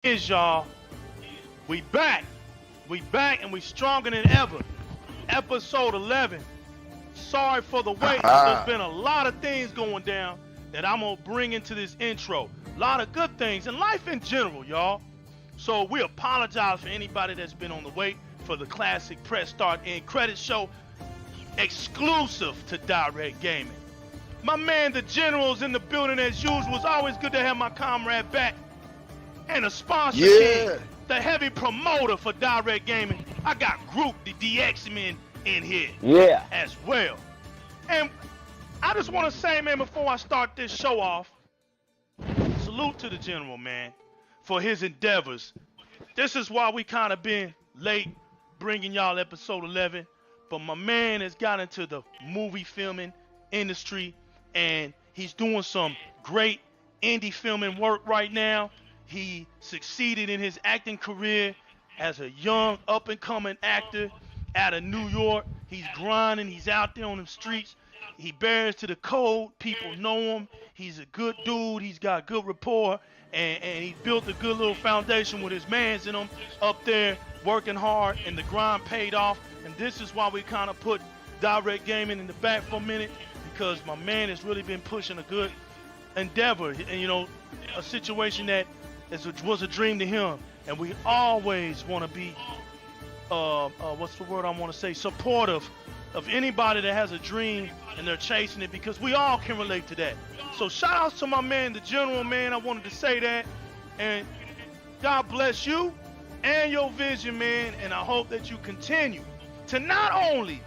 Is y'all, we back. We back and we stronger than ever. Episode 11. Sorry for the wait, but there's Aha. been a lot of things going down that I'm gonna bring into this intro. A lot of good things and life in general, y'all. So we apologize for anybody that's been on the wait for the classic press start end credit show exclusive to Di-RREC Gaming. My man, the General's in the building as usual. It's always good to have my comrade back. And a sponsor king, Yeah. the heavy promoter for Di-RREC Gaming. I got Group, the DX men in here Yeah. as well. And I just want to say, man, before I start this show off, salute to the General, man, for his endeavors. This is why we kind of been late bringing y'all episode 11. But my man has got into the movie filming industry, and he's doing some great indie filming work right now. He succeeded in his acting career as a young up-and-coming actor out of New York. He's grinding. He's out there on the streets. He bears to the code. People know him. He's a good dude. He's got good rapport, and he built a good little foundation with his mans in him up there working hard, and the grind paid off. And this is why we kind of put Di-RREC Gaming in the back for a minute, because my man has really been pushing a good endeavor, and you know, a situation that was a dream to him. And we always want to be, what's the word I want to say, supportive of anybody that has a dream and they're chasing it, because we all can relate to that. So shout outs to my man, the General, man. I wanted to say that. And God bless you and your vision, man. And I hope that you continue to not only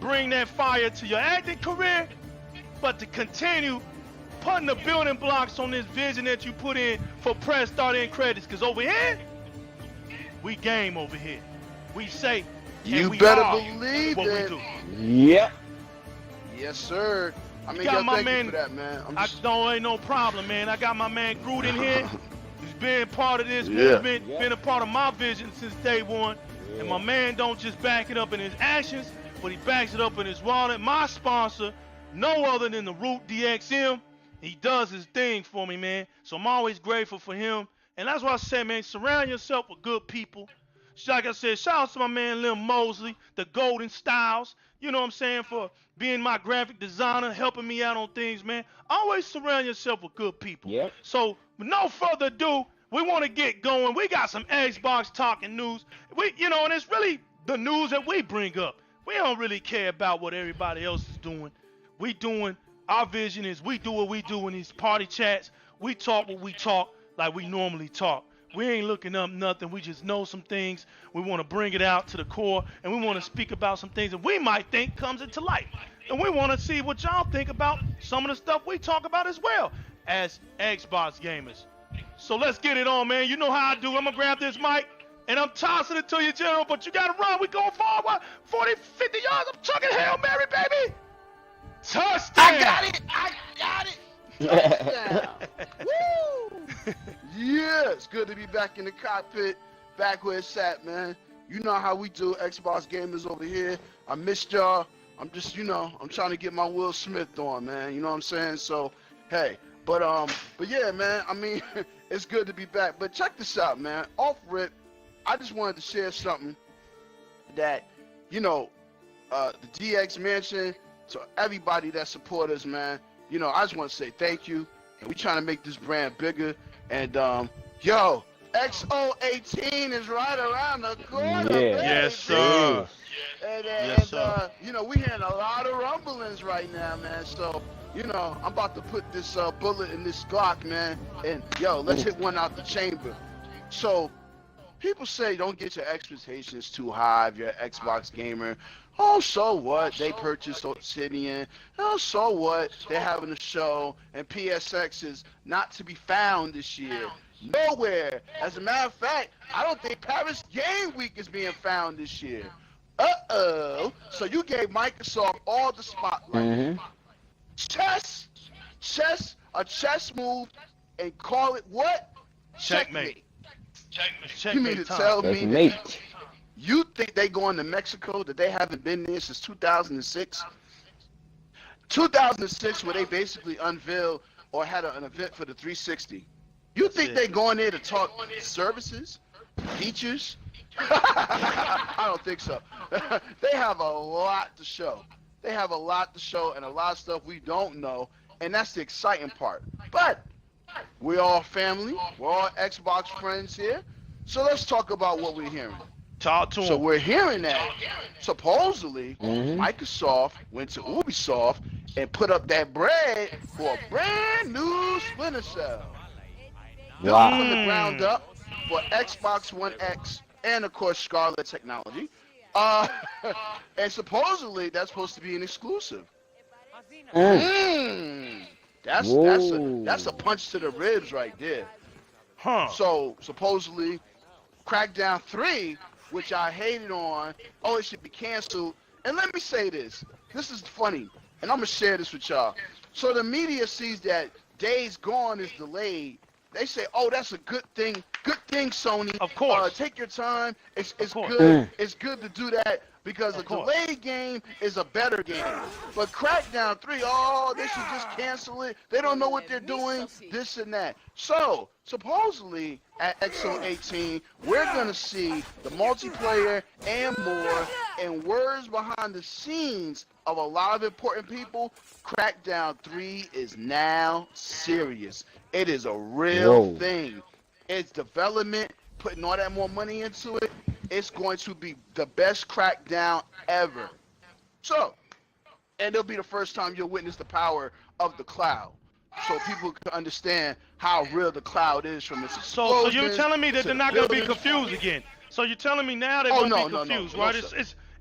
bring that fire to your acting career, but to continue putting the building blocks on this vision that you put in for press start in credits. Because over here, we game over here. We say, and You we better are believe what it. we do. Yep. Yes, sir. I mean, Got yo, my thank man- you for that, man. I'm I just, don't ain't no problem, man. I got my man Groot in here. He's been part of this Yeah. movement, Yeah. been a part of my vision since day one. And my man don't just back it up in his actions, but he backs it up in his wallet. My sponsor, no other than the Root DXM. He does his thing for me, man. So I'm always grateful for him. And that's why I say, man, surround yourself with good people. Like I said, shout out to my man Lil Mosley, the Golden Styles. You know what I'm saying, for being my graphic designer, helping me out on things, man. Always surround yourself with good people. Yep. So, with no further ado, we want to get going. We got some Xbox talking news. And it's really the news that we bring up. We don't really care about what everybody else is doing. Our vision is we do what we do in these party chats. We talk what we talk like we normally talk. We ain't looking up nothing. We just know some things. We want to bring it out to the core, and we want to speak about some things that we might think comes into life. And we want to see what y'all think about some of the stuff we talk about as well as Xbox gamers. So let's get it on, man. You know how I do. I'm going to grab this mic, and I'm tossing it to you, General, but you got to run. We going forward. 40, 50 yards. I'm chucking Hail Mary, baby. Touchdown. I got it. Touchdown. Woo! Yeah, it's good to be back in the cockpit, back where it's at, man. You know how we do, Xbox gamers over here. I missed y'all. I'm just, I'm trying to get my Will Smith on, man. You know what I'm saying? So, hey, but yeah, man. I mean, it's good to be back. But check this out, man. Off rip, I just wanted to share something that, the DX Mansion, to everybody that support us, man. I just want to say thank you. And we trying to make this brand bigger. And XO18 is right around the corner. Yeah. Baby. Yes, sir. And, Yes, sir. we hearing a lot of rumblings right now, man. So, I'm about to put this bullet in this Glock, man. And let's hit one out the chamber. So, people say don't get your expectations too high if you're an Xbox gamer. Oh, so what? They purchased Obsidian. Oh, so what? They're having a show, and PSX is not to be found this year. Nowhere. As a matter of fact, I don't think Paris Game Week is being found this year. Uh-oh. So you gave Microsoft all the spotlight. A chess move, and call it what? Checkmate. You mean to time. tell That's me mate. that you think they going to Mexico, that they haven't been there since 2006? 2006, where they basically unveiled or had an event for the 360. You think they going there to talk services, features? I don't think so. They have a lot to show. They have a lot to show and a lot of stuff we don't know, and that's the exciting part. But we're all family. We're all Xbox friends here. So let's talk about what we're hearing. Talk to him. So we're hearing that supposedly Microsoft went to Ubisoft and put up that bread for a brand new Splinter Cell. Built from the ground up for Xbox One X and of course Scarlet technology. And supposedly that's supposed to be an exclusive. That's a punch to the ribs right there. Huh. So supposedly Crackdown 3, which I hated on, it should be canceled. And let me say this. This is funny, and I'm gonna share this with y'all. So the media sees that Days Gone is delayed. They say, "Oh, that's a good thing. Good thing, Sony. Of course. Take your time. It's good. It's good to do that because a course. delayed game is a better game. But Crackdown 3, they should just cancel it. They don't know what they're doing. This and that. So supposedly at XO18, we're gonna see the multiplayer and more, and words behind the scenes of a lot of important people. Crackdown 3 is now serious. It is a real thing. It's development, putting all that more money into it. It's going to be the best Crackdown ever. So, and it'll be the first time you'll witness the power of the cloud. So people can understand how real the cloud is from its explosions. So you're telling me that they're not going to be confused again. So you're telling me now they're going to be confused, right?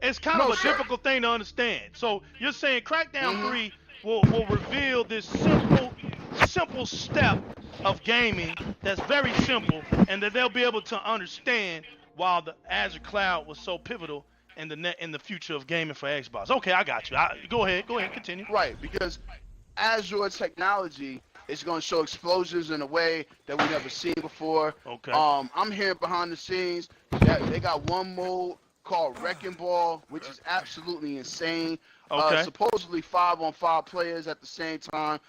It's kind of a difficult thing to understand. So you're saying Crackdown 3 will reveal this simple step of gaming that's very simple, and that they'll be able to understand why the Azure cloud was so pivotal in the future of gaming for Xbox. Okay, I got you. Go ahead, continue. Right, because Azure technology is going to show explosions in a way that we've never seen before. Okay. I'm hearing behind the scenes that they got one mode called Wrecking Ball, which is absolutely insane. Okay. Supposedly 5-on-5 players at the same time.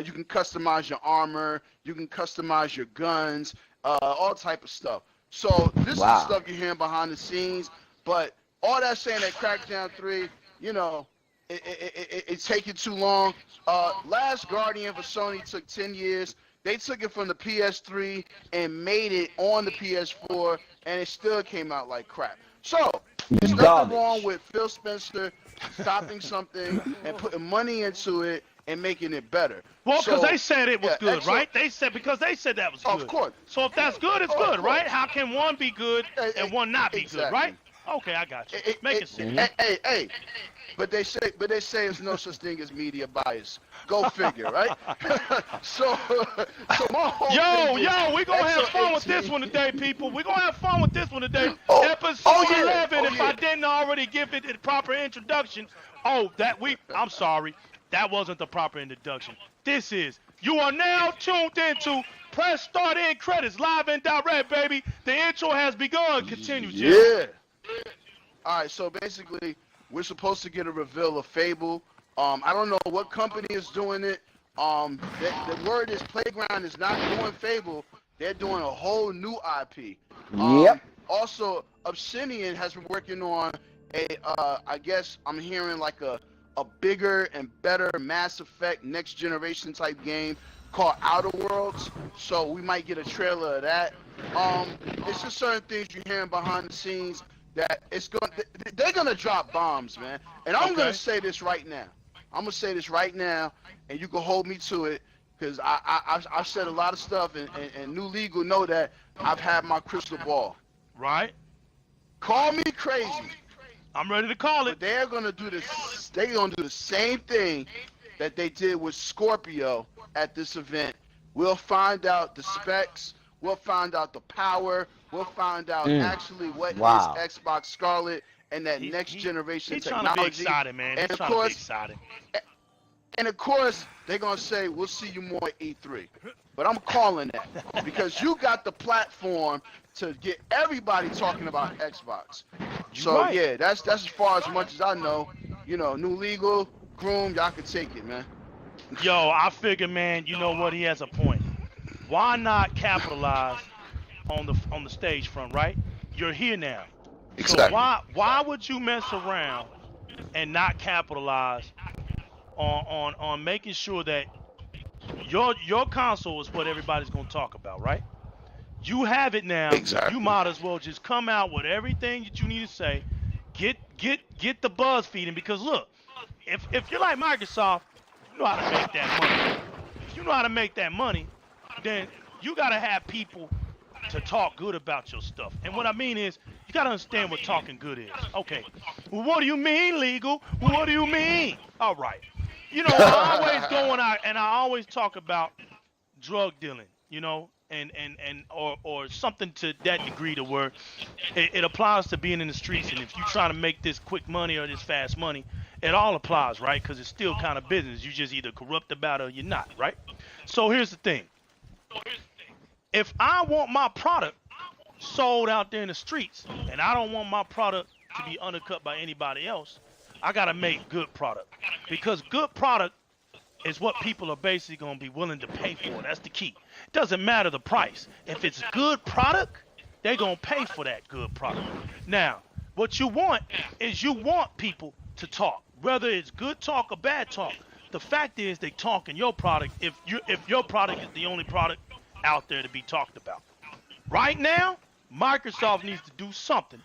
You can customize your armor. You can customize your guns. All type of stuff. So this is the stuff you're hearing behind the scenes. But all that saying that Crackdown 3, it's taking too long. Last Guardian for Sony took 10 years. They took it from the PS3 and made it on the PS4, and it still came out like crap. So, there's nothing wrong with Phil Spencer stopping something and putting money into it and making it better. Well, because they said it was good, right? They said that was good. Of course. So if that's good, it's good, right? How can one be good and one not be good, right? Okay, I got you. Make it sense. Hey. But they say there's no such thing as media bias. Go figure, right? so my whole we're gonna have fun with this one today, people. We're gonna have fun with this one today. Episode 11. If I didn't already give it the proper introduction, I'm sorry, that wasn't the proper introduction. You are now tuned into Press Start End Credits, live and direct, baby. The intro has begun. Continue, Jim. Yeah. All right, so basically, we're supposed to get a reveal of Fable. I don't know what company is doing it. The word is Playground is not doing Fable. They're doing a whole new IP. Also, Obsidian has been working on I guess I'm hearing like a bigger and better Mass Effect next generation type game called Outer Worlds. So we might get a trailer of that. It's just certain things you're hearing behind the scenes that they're gonna drop bombs, man. And I'm gonna say this right now. And you can hold me to it, because I've said a lot of stuff, and New Legal know that I've had my crystal ball. Right. Call me crazy. I'm ready to call it. But they're gonna do this. They're gonna do the same thing that they did with Scorpio at this event. We'll find out the specs. We'll find out the power. We'll find out actually what is Xbox Scarlet and that next generation technology. He's trying to be excited, man. And of course, and of course, they're gonna say we'll see you more at E3. But I'm calling that because you got the platform to get everybody talking about Xbox. So yeah, that's as far as much as I know. New Legal, Groom, y'all can take it, man. Yo, I figure, man. You know what? He has a point. why not capitalize on the stage front, right? You're here now. So Exactly. why would you mess around and not capitalize on making sure that your console is what everybody's gonna talk about, right? You have it now. You Exactly. might as well just come out with everything that you need to say. Get the buzz feeding, because look, if you're like Microsoft, you know how to make that money. If you know how to make that money, then you gotta have people to talk good about your stuff. And what I mean is, you gotta understand what talking good is. Okay. Well, what do you mean, legal? Well, what do you mean? All right. You know, I always go and I always talk about drug dealing, you know, and or something to that degree to where it applies to being in the streets. And if you're trying to make this quick money or this fast money, it all applies, right? Because it's still kind of business. You just either corrupt about it or you're not, right? So here's the thing. If I want my product sold out there in the streets, and I don't want my product to be undercut by anybody else, I gotta make good product, because good product is what people are basically gonna be willing to pay for. That's the key. It doesn't matter the price. If it's good product, they're gonna pay for that good product. Now, what you want is you want people to talk, whether it's good talk or bad talk. The fact is, they talk in your product if your product is the only product out there to be talked about. Right now, Microsoft needs to do something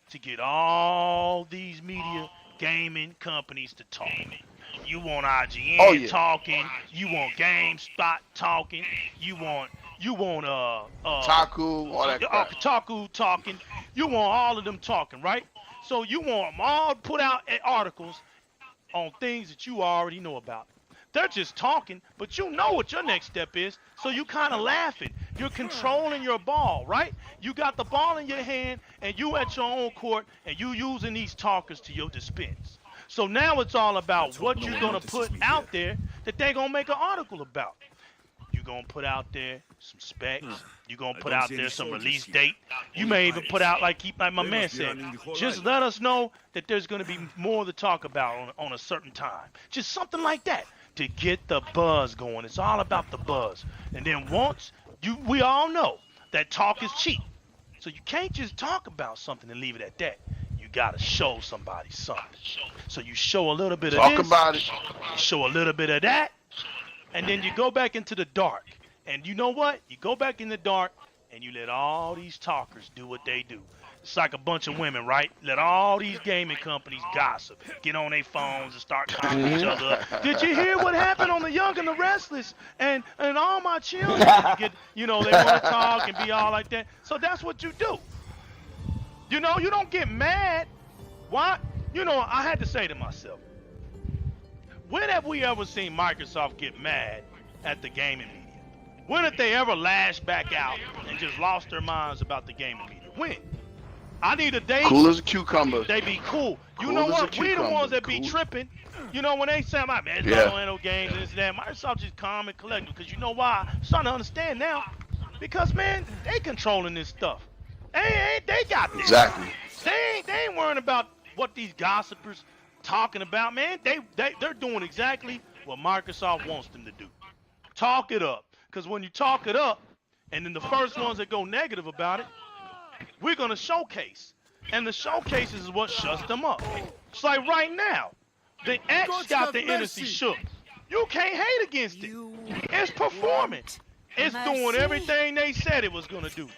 to get all these media gaming companies to talk. You want IGN talking, you want GameSpot talking, you want Taku, all that crap. Kotaku talking, you want all of them talking, right? So you want them all put out articles on things that you already know about. They're just talking, but you know what your next step is, so you kind of laughing. You're controlling your ball, right? You got the ball in your hand, and you at your own court, and you using these talkers to your dispense. So now it's all about what you're going to put out there that they're going to make an article about. You're going to put out there some specs. You're going to put out there some release date. You may even put out, like my man said, just let us know that there's going to be more to talk about on a certain time. Just something like that to get the buzz going. It's all about the buzz. And then once we all know that talk is cheap. So you can't just talk about something and leave it at that. You got to show somebody something. So you show a little bit of this. Talk about it. You show a little bit of that. And then you go back into the dark. And you know what? You go back in the dark and you let all these talkers do what they do. It's like a bunch of women, right? Let all these gaming companies gossip, get on their phones and start calling each other up. Did you hear what happened on The Young and the Restless? And all my children, they want to talk and be all like that. So that's what you do. You know, you don't get mad. Why? You know, I had to say to myself, when have we ever seen Microsoft get mad at the gaming media? When have they ever lashed back out and just lost their minds about the gaming media? When? I need a date. Cool as a cucumber. They be cool. You Cool know as a what? We the cucumber. ones that be Cool. tripping. You know, when they say, man, it's Yeah. not on no games, this and that. Microsoft just calm and collected. Because you know why? I'm starting to understand now. Because, man, they controlling this stuff. They got this. Exactly. They ain't worrying about what these gossipers talking about, man. They're doing exactly what Microsoft wants them to do. Talk it up. Because when you talk it up, and then the first ones that go negative about it, we're going to showcase. And the showcases is what shuts them up. It's like right now, the X got the NSC shook. You can't hate against it. It's performing. It's doing everything they said it was going to do.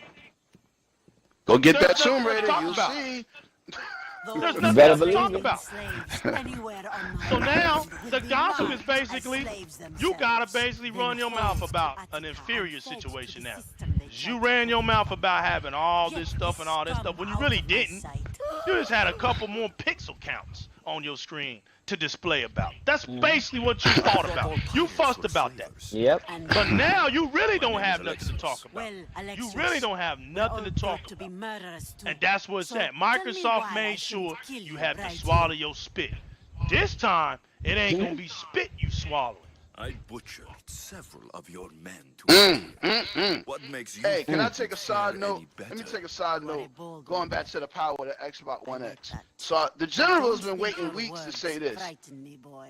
Go get There's that Tomb nothing to Raider, talk you'll about. see. There's You nothing better to talk believe it. about. So now, the gossip is basically, you gotta basically run your mouth about an inferior situation now. You ran your mouth about having all this stuff and all that stuff when you really didn't. You just had a couple more pixel counts on your screen to display about. That's basically what you thought about. You fussed about that. Yep. But now you really don't have nothing to talk about. You really don't have nothing to talk about. And that's what's at. Microsoft made sure you had to swallow your spit. This time, it ain't gonna be spit you swallowing. I butchered several of your men to What makes you Hey, can I think take a you side fare note? any Let me better? take a side note. Going back to the power of the Xbox One X. So the general's been waiting weeks to say this.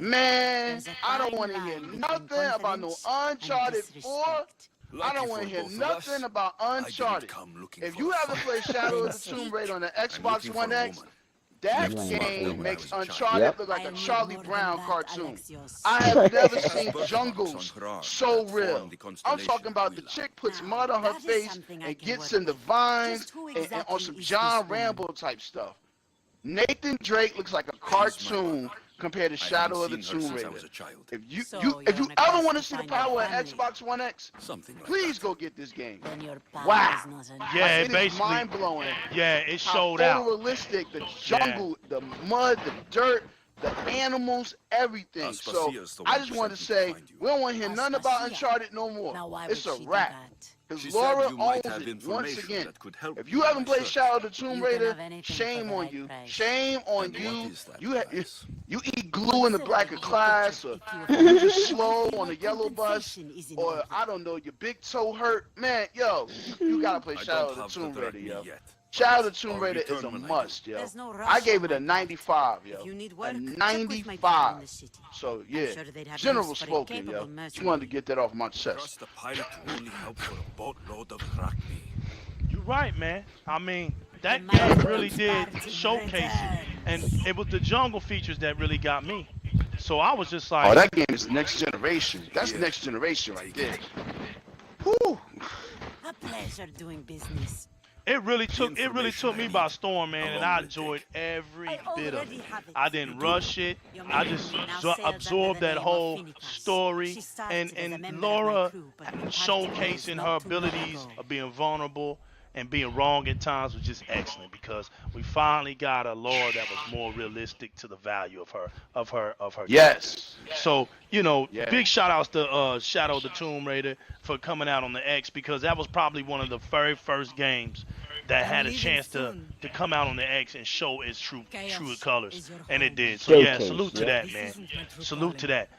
Man, I don't want to hear nothing about no Uncharted 4 I don't want to hear nothing about Uncharted. If you haven't played Shadow of the Tomb Raider on the Xbox One X, that game makes Uncharted look like a Charlie Brown cartoon. I have never seen jungles so real. I'm talking about the chick puts mud on her face and gets in the vines and on some John Rambo type stuff. Nathan Drake looks like a cartoon compared to Shadow of the Tomb Raider. If you ever want to see the power of Xbox One X, please go get this game. Wow. Yeah, it is mind blowing. Yeah, it showed out. Photorealistic, the jungle, the mud, the dirt, the animals, everything. So I just wanted to say, we don't want to hear nothing about Uncharted no more. It's a wrap. Because Laura owns it once again. If you haven't played Shadow of the Tomb Raider, shame on you. Shame on you. You eat glue in the back of class, or you just slow on the yellow bus, or I don't know, your big toe hurt. Man, yo, you gotta play Shadow of the Tomb Raider, yo. Shadow of the Tomb Raider is a must, yo. I gave it a 95, yo. A 95. So, yeah. General spoken, yo. Just wanted to get that off my chest. You're right, man. I mean, that game really did showcase it. And it was the jungle features that really got me. So I was just like... Oh, that game is next generation. That's next generation right there. Whew. A pleasure doing business. It really took me by storm, man, and I enjoyed every bit of it. I didn't rush it. I just absorbed that whole story, and Laura showcasing her abilities of being vulnerable and being wrong at times was just excellent, because we finally got a Laura that was more realistic to the value of her. Yes. So, you know, big shout outs to Shadow of the Tomb Raider for coming out on the X, because that was probably one of the very first games that had a chance to come out on the X and show its true colors, and it did. So yeah, salute to that, man. Salute to that.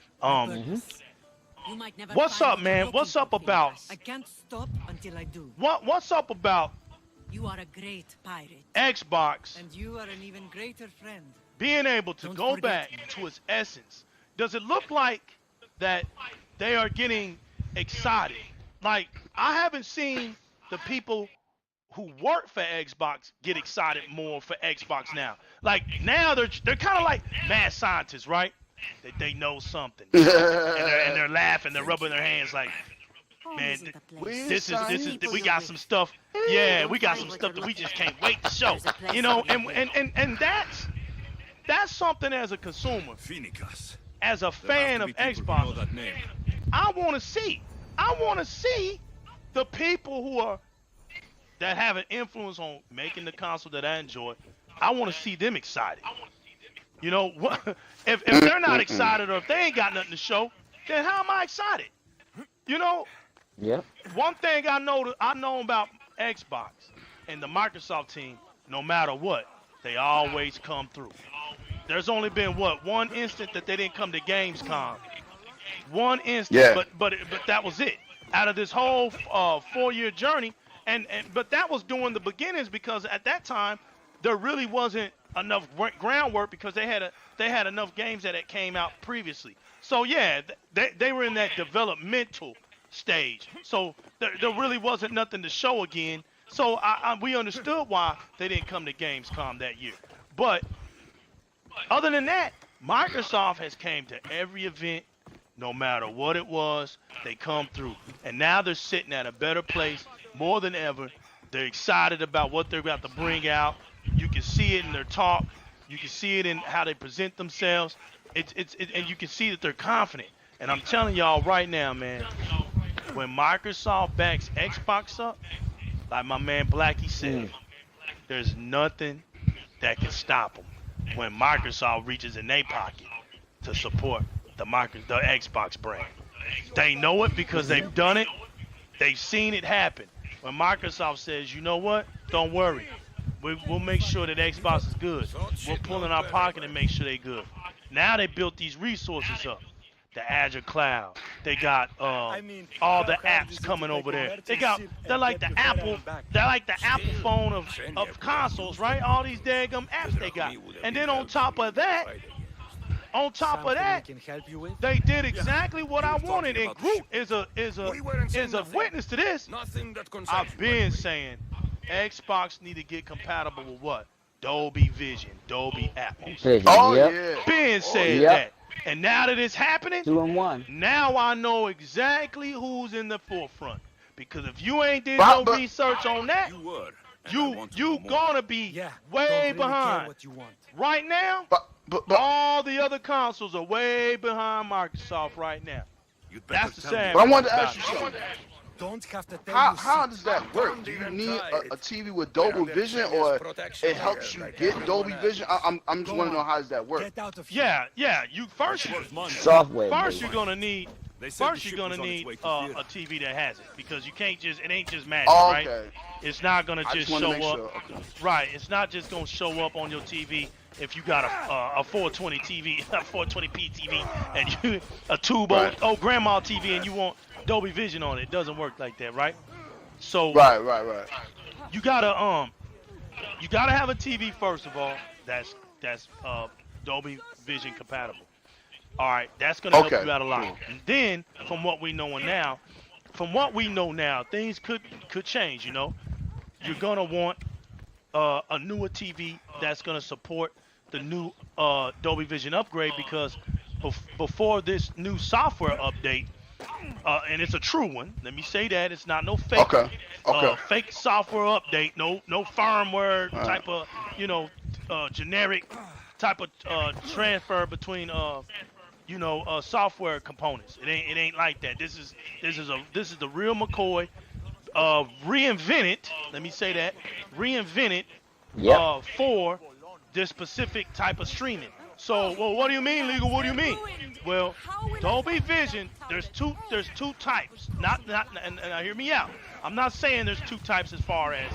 What's up, man? What's up about? I can't stop until I do. What's up about? You are a great pirate. Xbox. And you are an even greater friend. Being able to go back to its essence. Does it look like that they are getting excited? Like, I haven't seen the people who work for Xbox get excited more for Xbox now. Like, now they're kind of like mad scientists, right? That they know something, and they're laughing, they're rubbing their hands like, man, this is we got some stuff. Yeah, we got some stuff that we just can't wait to show. You know, and that's something as a consumer, as a fan of Xbox, I want to see. I want to see the people that have an influence on making the console that I enjoy. I want to see them excited. You know, if they're not excited, or if they ain't got nothing to show, then how am I excited? You know? Yeah. One thing I know about Xbox and the Microsoft team, no matter what, they always come through. There's only been one instant that they didn't come to Gamescom. One instant, but that was it. Out of this whole 4-year journey, but that was during the beginnings, because at that time there really wasn't enough groundwork, because they had enough games that had came out previously. So yeah, they were in that developmental stage. So there really wasn't nothing to show again. So we understood why they didn't come to Gamescom that year. But other than that, Microsoft has came to every event, no matter what it was. They come through, and now they're sitting at a better place more than ever. They're excited about what they're about to bring out. You can see it in their talk. You can see it in how they present themselves. And you can see that they're confident. And I'm telling y'all right now, man, when Microsoft backs Xbox up, like my man Blackie said, there's nothing that can stop them when Microsoft reaches in their pocket to support the Xbox brand. They know it because they've done it. They've seen it happen. When Microsoft says, you know what, don't worry. We'll make sure that Xbox is good. We'll pull in our pocket and make sure they're good. Now they built these resources up. The Azure Cloud. They got all the apps coming over there. They're like the Apple phone of consoles, right? All these daggum apps they got. And then on top of that, On top of Something I that, can help you with? they did exactly what I You're talking wanted, and about Groot shipment. We weren't saying is a nothing. witness to this. Nothing that concerns I've you, by been the way. saying Xbox need to get compatible with what? Dolby Vision, Dolby Atmos. Vision. Oh Yep. yeah. Ben Oh, said Yep. that. And now that it's happening, 2 and 1. now I know exactly who's in the forefront. Because if you ain't did But- no but- research on that, You were. And I you want to know more. gonna be Yeah. way don't really care behind. what you want. Right now, But all the other consoles are way behind Microsoft right now. You'd better That's the tell me. sad But I wanted to part ask you about it. something. Don't have to tell How you. does that work? Do you need a TV with Dolby Vision, or it helps you get Dolby Vision? I'm just want to know how does that work? Get out of here. Yeah. You first, Worth money. Software. first baby. you're gonna need, They said the first you're ship gonna was on its need way to a theater. TV that has it, because you can't just, it ain't just magic, Oh, right? okay. It's not gonna I just just want to show make up. sure. Okay. Right, it's not just gonna show up on your TV if you got a 420 TV, a 420p TV, and you a tube Right. grandma TV, and you want Dolby Vision on it. It doesn't work like that, right? So Right. you gotta have a TV first of all that's Dolby Vision compatible. All right, that's gonna help Okay, you out a lot. cool. And then from what we know now, things could change. You know, you're gonna want a newer TV that's gonna support the new Dolby Vision upgrade, because before this new software update, and it's a true one. Let me say that it's not no fake. Okay. Fake software update. No firmware Right. type of generic type of transfer between software components. It ain't like that. This is the real McCoy, reinvented. Let me say that, reinvented Yep. for this specific type of streaming. So, well, what do you mean, legal? What do you mean? Well, Dolby Vision, there's two types. Not and hear me out. I'm not saying there's two types as far as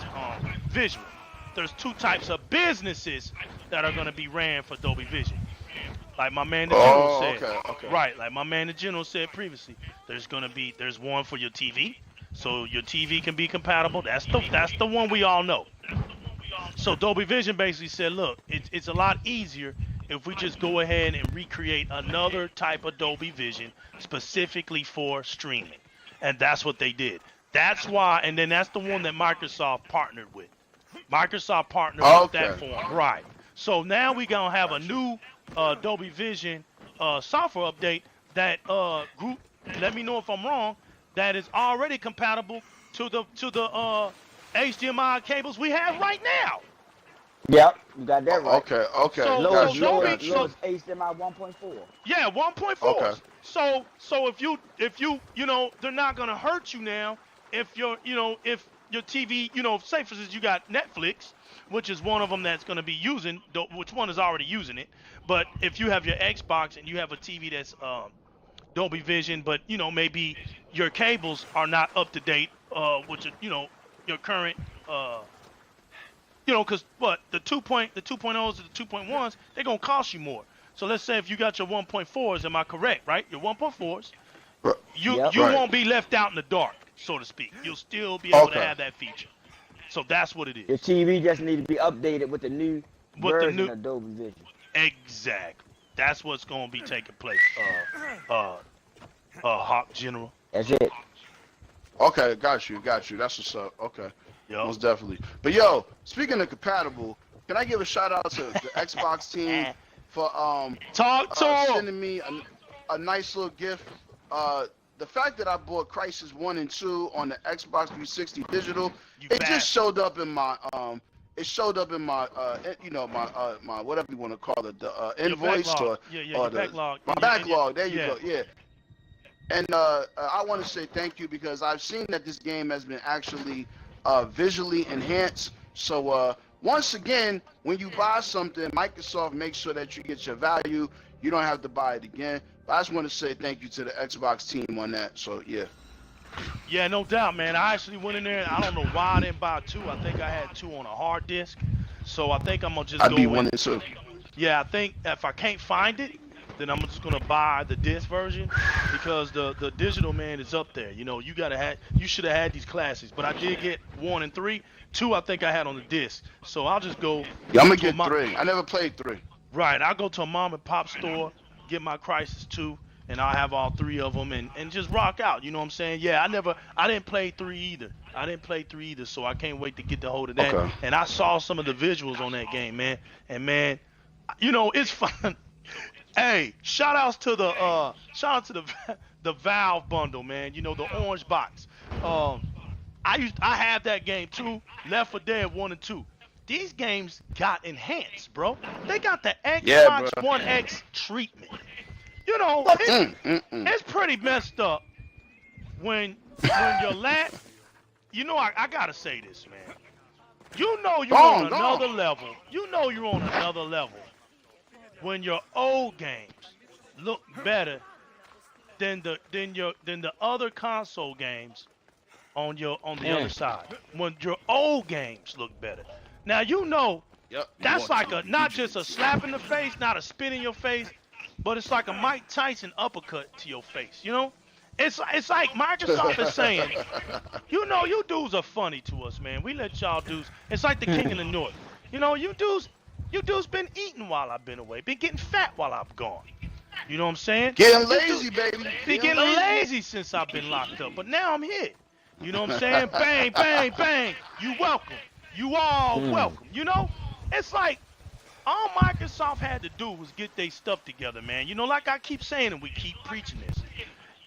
visual. There's two types of businesses that are going to be ran for Dolby Vision. Like my man the General said. Okay. Right, like my man the General said previously. There's one for your TV, so your TV can be compatible. That's the one we all know. So Dolby Vision basically said, look, it's a lot easier if we just go ahead and recreate another type of Dolby Vision specifically for streaming. And that's what they did. That's why, and then that's the one that Microsoft partnered with. Microsoft partnered with that form. Right. So now we going to have a new Dolby Vision software update that group, let me know if I'm wrong, that is already compatible to the HDMI cables we have right now. Yep. You got that right. Okay. So- Lowest, so Dolby- lowest, lowest HDMI 1.4. Yeah, 1.4. Okay. So if you they're not gonna hurt you now if your TV, say for instance you got Netflix, which is one of them that's gonna be using, which one is already using it. But if you have your Xbox and you have a TV that's Dolby Vision, but maybe your cables are not up to date, which your current because the 2.0s and the 2.1s, they're gonna cost you more. So let's say if you got your 1.4s, am I correct? Right, your 1.4s, you Yep. won't be left out in the dark, so to speak. You'll still be able to Okay. have that feature. So that's what it is. Your TV just need to be updated with the new version of Dolby Vision. Exactly. That's what's gonna be taking place. Hawk General. That's it. Okay, got you. That's what's up. Okay, Yo. most definitely. But yo, speaking of compatible, can I give a shout out to the Xbox team for Talk to 'em. sending me a nice little gift. The fact that I bought Crisis 1 and 2 on the Xbox 360 digital, You it bastard. just showed up in my my whatever you want to call it, the invoice backlog. or Yeah, or your the, backlog. my Yeah, backlog. There you yeah. go. Yeah. And I want to say thank you because I've seen that this game has been actually visually enhanced. So once again, when you buy something, Microsoft makes sure that you get your value. You don't have to buy it again. But I just want to say thank you to the Xbox team on that. So yeah. Yeah, no doubt, man. I actually went in there, and I don't know why I didn't buy two. I think I had two on a hard disk. So I think I'm going to just I'd go be in. 1 and 2. Yeah, I think if I can't find it, then I'm just going to buy the disc version because the digital, man, is up there. You should have had these classics. But I did get 1 and 3. 2, I think I had on the disc. So I'll just go. Yeah, I'm gonna to a get 3. I never played 3. Right, I'll go to a mom and pop store get my Crisis 2, and I'll have all 3 of them, and just rock out. You know what I'm saying? Yeah, I didn't play 3 either. So I can't wait to get the hold of that. Okay. And I saw some of the visuals on that game, man. And man, you know, it's fun. Hey, shout out to the Valve bundle, man. You know, the orange box. I have that game too. Left 4 Dead 1 and 2. These games got enhanced, bro. They got the Xbox One X treatment. You know, it's pretty messed up when you're you know, I gotta say this, man. You know you're on another level. You know you're on another level when your old games look better than the other console games on the other side. When your old games look better. Now you know that's like not just a slap in the face, not a spit in your face, but it's like a Mike Tyson uppercut to your face. You know, it's like Microsoft is saying, you know, you dudes are funny to us, man. We let y'all dudes. It's like the King of the North. You know, you dudes been eating while I've been away, been getting fat while I've gone. You know what I'm saying? Getting lazy, baby. Been getting lazy since I've been locked up, but now I'm here. You know what I'm saying? Bang, bang, bang. You welcome. You all welcome. You know, it's like all Microsoft had to do was get their stuff together, man. You know, like I keep saying, and we keep preaching this.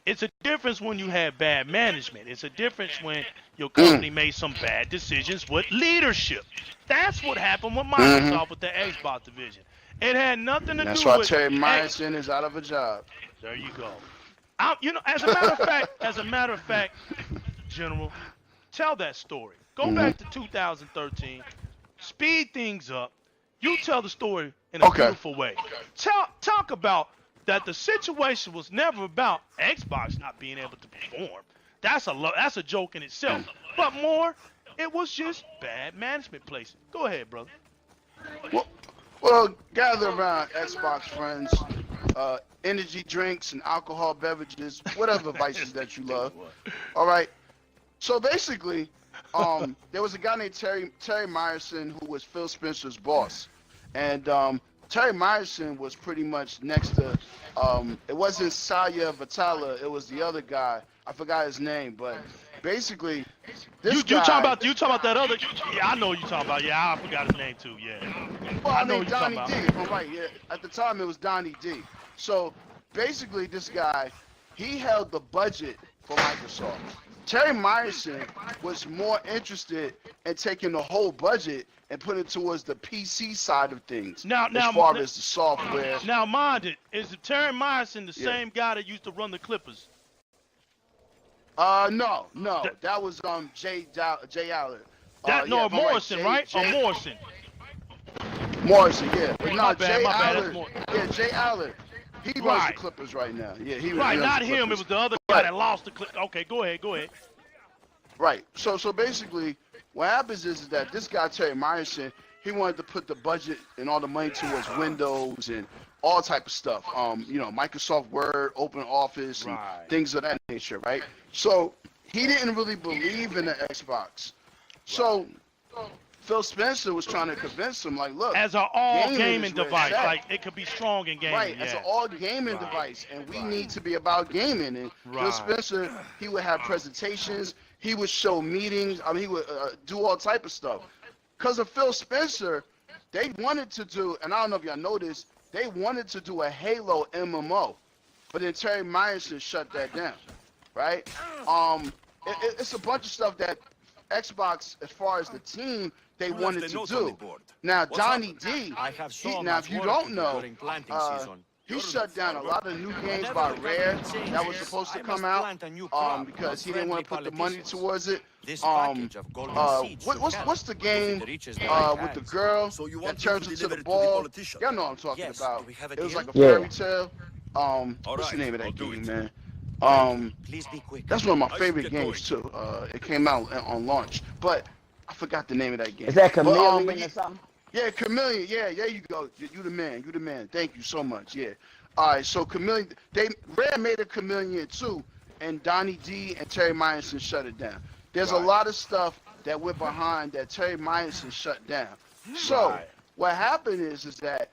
It's a difference when you have bad management. It's a difference when your company made some bad decisions with leadership. That's what happened with Microsoft with the Xbox division. It had nothing to do with. That's why Terry Myerson is out of a job. There you go. You know, as a matter of fact, General, tell that story. Go back to 2013. Speed things up. You tell the story in a beautiful way. Talk about that. The situation was never about Xbox not being able to perform. That's a joke in itself. But more, it was just bad management placement. Go ahead, brother. Well, gather around, Xbox friends. Energy drinks and alcohol beverages, whatever vices that you love. All right. So basically, there was a guy named Terry Myerson who was Phil Spencer's boss, and Terry Myerson was pretty much next to. It wasn't Saya Vitala, it was the other guy. I forgot his name, but basically, this guy. You talking about that other? Yeah, I know you talking about. Yeah, I forgot his name too. Yeah. Well, I know Donnie D. If I'm right. Yeah. At the time, it was Donnie D. So basically, this guy, he held the budget for Microsoft. Terry Myerson was more interested in taking the whole budget and putting it towards the PC side of things. As far as the software. Now, mind it, is Terry Myerson the same guy that used to run the Clippers? No. That was Jay Allard. Morrison, right? Or Morrison? Morrison, yeah. But no, Jay Allard. Yeah, Jay Allard. He runs the Clippers right now. Yeah, he right, not him. It was the other guy that lost the Clippers. Okay, go ahead. Right. So basically, what happens is that this guy Terry Myerson, he wanted to put the budget and all the money towards Windows and all type of stuff. You know, Microsoft Word, Open Office, and things of that nature, right? So he didn't really believe in the Xbox. So Phil Spencer was trying to convince him, like, look, as an all gaming device, like it could be strong in gaming. Right, as an all gaming device, and we need to be about gaming. And Phil Spencer, he would have presentations, he would show meetings. I mean, he would do all type of stuff. Because of Phil Spencer, they wanted to do, and I don't know if y'all noticed, they wanted to do a Halo MMO, but then Terry Myerson shut that down, right? It's a bunch of stuff that Xbox, as far as the team, they wanted to do. Now, Donnie D, now if you don't know, he shut down a lot of new games by Rare that was supposed to come out because he didn't want to put the money towards it. What's the game with the girl that turns into the ball? Y'all know what I'm talking about. It was like a fairy tale. What's the name of that game, man? That's one of my favorite games too. It came out on launch, but I forgot the name of that game. Is that Chameleon or something? Yeah, Chameleon. Yeah, there you go. You the man. Thank you so much. Yeah. All right. So Chameleon, Rare made a Chameleon too, and Donnie D and Terry Myerson shut it down. There's a lot of stuff that went behind that Terry Myerson shut down. So what happened is that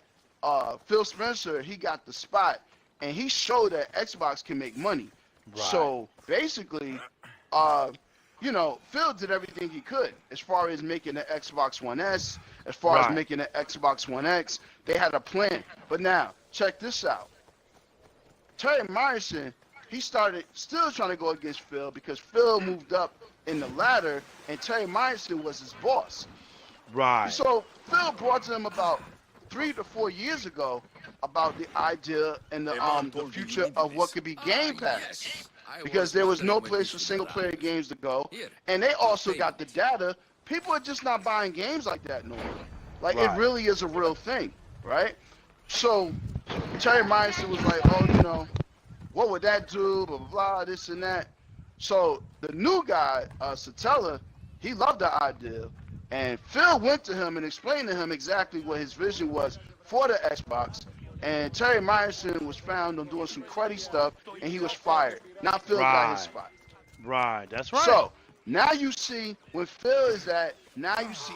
Phil Spencer, he got the spot, and he showed that Xbox can make money. Right. So basically, you know, Phil did everything he could as far as making the Xbox One S, as far as making the Xbox One X. They had a plan. But now, check this out. Terry Myerson, he started still trying to go against Phil because Phil moved up in the ladder, and Terry Myerson was his boss. Right. So Phil brought to him about 3 to 4 years ago about the idea and the future of what could be Game Pass, because there was no place for single-player games to go, and they also got the data. People are just not buying games like that no more. Like, it really is a real thing, right? So Terry Myerson was like, oh, you know, what would that do, blah, blah, blah, this and that. So the new guy, Satella, he loved the idea, and Phil went to him and explained to him exactly what his vision was for the Xbox, and Terry Myerson was found on doing some cruddy stuff, and he was fired. Now Phil got his spot. Right, that's right. So now you see, when Phil is at, now you see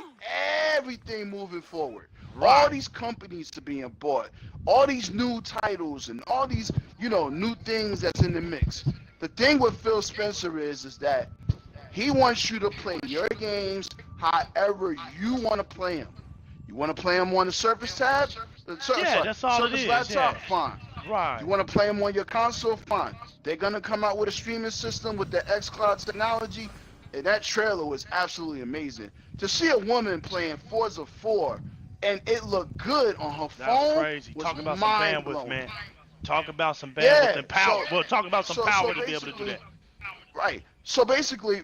everything moving forward. Right. All these companies are being bought, all these new titles, and all these, you know, new things that's in the mix. The thing with Phil Spencer is that he wants you to play your games however you want to play them. You want to play them on the Surface tab? That's all it is. Laptop, fine. Right. You want to play them on your console? Fine. They're going to come out with a streaming system with the xCloud technology, and that trailer was absolutely amazing. To see a woman playing Forza 4 and it looked good on her phone. That's crazy. Talk about some bandwidth, man. Talk about some bandwidth and power. Talk about some power to be able to do that. Right. So basically,